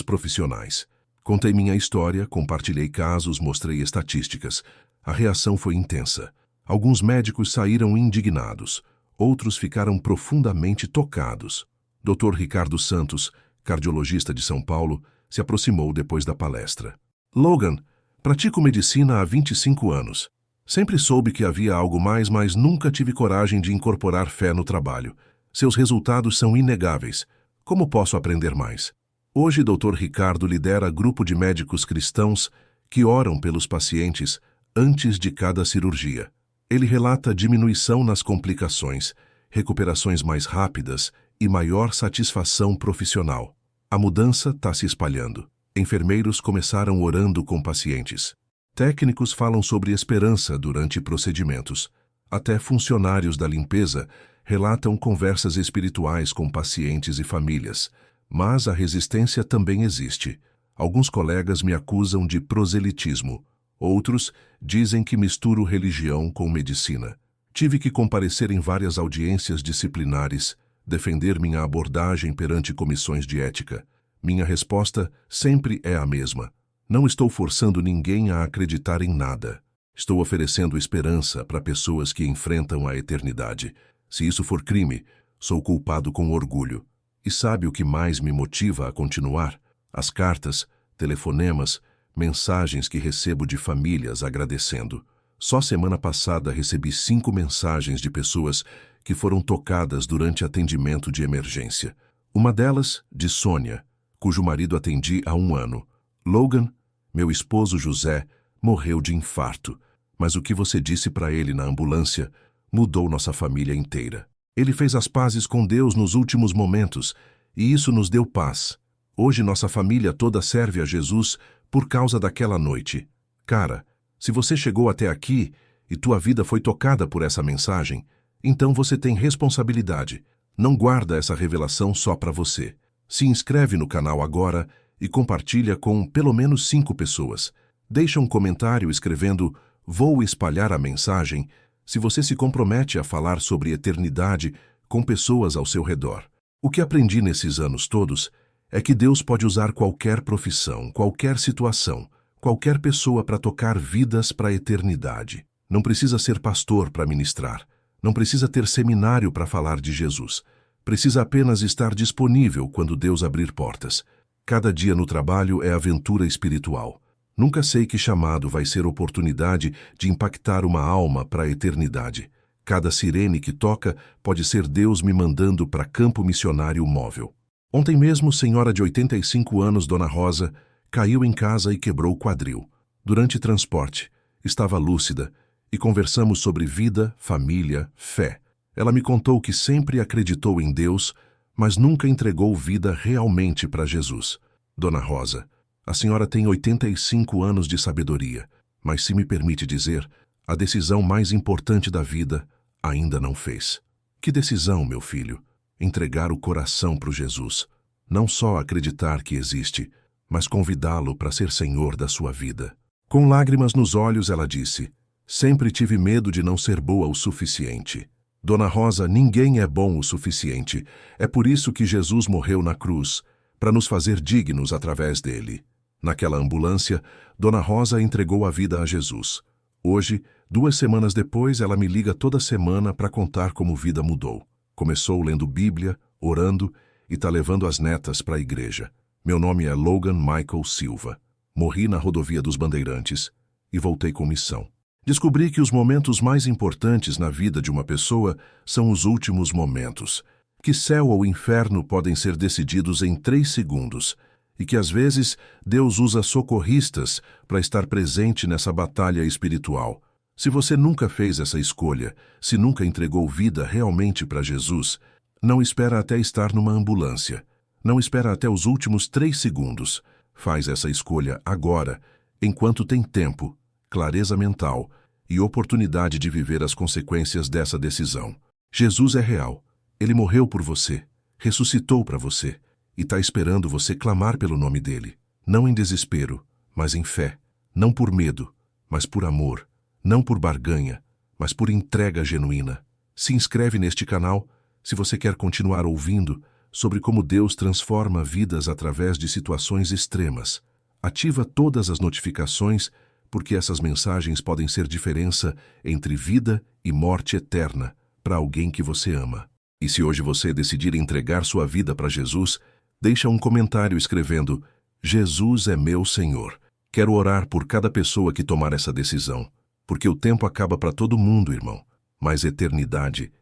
profissionais. Contei minha história, compartilhei casos, mostrei estatísticas. A reação foi intensa. Alguns médicos saíram indignados, outros ficaram profundamente tocados. Dr. Ricardo Santos, cardiologista de São Paulo, se aproximou depois da palestra. Logan, pratico medicina há 25 anos. Sempre soube que havia algo mais, mas nunca tive coragem de incorporar fé no trabalho. Seus resultados são inegáveis. Como posso aprender mais? Hoje, Dr. Ricardo lidera grupo de médicos cristãos que oram pelos pacientes antes de cada cirurgia. Ele relata diminuição nas complicações, recuperações mais rápidas e maior satisfação profissional. A mudança está se espalhando. Enfermeiros começaram orando com pacientes. Técnicos falam sobre esperança durante procedimentos. Até funcionários da limpeza relatam conversas espirituais com pacientes e famílias. Mas a resistência também existe. Alguns colegas me acusam de proselitismo. Outros dizem que misturo religião com medicina. Tive que comparecer em várias audiências disciplinares, defender minha abordagem perante comissões de ética. Minha resposta sempre é a mesma. Não estou forçando ninguém a acreditar em nada. Estou oferecendo esperança para pessoas que enfrentam a eternidade. Se isso for crime, sou culpado com orgulho. E sabe o que mais me motiva a continuar? As cartas, telefonemas, mensagens que recebo de famílias agradecendo. Só semana passada recebi 5 mensagens de pessoas que foram tocadas durante atendimento de emergência. Uma delas, de Sônia, cujo marido atendi há 1 ano. Logan, meu esposo José, morreu de infarto, mas o que você disse para ele na ambulância mudou nossa família inteira. Ele fez as pazes com Deus nos últimos momentos, e isso nos deu paz. Hoje nossa família toda serve a Jesus por causa daquela noite. Cara, se você chegou até aqui e tua vida foi tocada por essa mensagem, então você tem responsabilidade. Não guarda essa revelação só para você. Se inscreve no canal agora e compartilha com pelo menos 5 pessoas. Deixa um comentário escrevendo "Vou espalhar a mensagem" se você se compromete a falar sobre eternidade com pessoas ao seu redor. O que aprendi nesses anos todos é que Deus pode usar qualquer profissão, qualquer situação, qualquer pessoa para tocar vidas para a eternidade. Não precisa ser pastor para ministrar. Não precisa ter seminário para falar de Jesus. Precisa apenas estar disponível quando Deus abrir portas. Cada dia no trabalho é aventura espiritual. Nunca sei que chamado vai ser oportunidade de impactar uma alma para a eternidade. Cada sirene que toca pode ser Deus me mandando para campo missionário móvel. Ontem mesmo, senhora de 85 anos, Dona Rosa, caiu em casa e quebrou o quadril. Durante transporte, estava lúcida e conversamos sobre vida, família, fé. Ela me contou que sempre acreditou em Deus, mas nunca entregou vida realmente para Jesus. Dona Rosa, a senhora tem 85 anos de sabedoria, mas se me permite dizer, a decisão mais importante da vida ainda não fez. Que decisão, meu filho? Entregar o coração para Jesus. Não só acreditar que existe, mas convidá-lo para ser senhor da sua vida. Com lágrimas nos olhos, ela disse, sempre tive medo de não ser boa o suficiente. Dona Rosa, ninguém é bom o suficiente. É por isso que Jesus morreu na cruz, para nos fazer dignos através dele. Naquela ambulância, Dona Rosa entregou a vida a Jesus. Hoje, 2 semanas depois, ela me liga toda semana para contar como vida mudou. Começou lendo Bíblia, orando e está levando as netas para a igreja. Meu nome é Logan Michael Silva. Morri na rodovia dos Bandeirantes e voltei com missão. Descobri que os momentos mais importantes na vida de uma pessoa são os últimos momentos, que céu ou inferno podem ser decididos em 3 segundos e que às vezes Deus usa socorristas para estar presente nessa batalha espiritual. Se você nunca fez essa escolha, se nunca entregou vida realmente para Jesus, não espera até estar numa ambulância. Não espera até os últimos 3 segundos. Faz essa escolha agora, enquanto tem tempo, clareza mental e oportunidade de viver as consequências dessa decisão. Jesus é real. Ele morreu por você, ressuscitou para você e está esperando você clamar pelo nome dele. Não em desespero, mas em fé. Não por medo, mas por amor. Não por barganha, mas por entrega genuína. Se inscreve neste canal se você quer continuar ouvindo sobre como Deus transforma vidas através de situações extremas. Ativa todas as notificações porque essas mensagens podem ser diferença entre vida e morte eterna para alguém que você ama. E se hoje você decidir entregar sua vida para Jesus, deixa um comentário escrevendo: Jesus é meu Senhor. Quero orar por cada pessoa que tomar essa decisão, porque o tempo acaba para todo mundo, irmão. Mas eternidade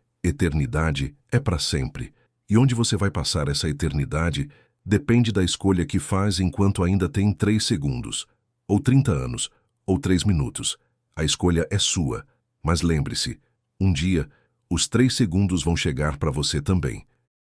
é para sempre. E onde você vai passar essa eternidade depende da escolha que faz enquanto ainda tem 3 segundos, ou 30 anos, ou 3 minutos. A escolha é sua, mas lembre-se, um dia, os 3 segundos vão chegar para você também.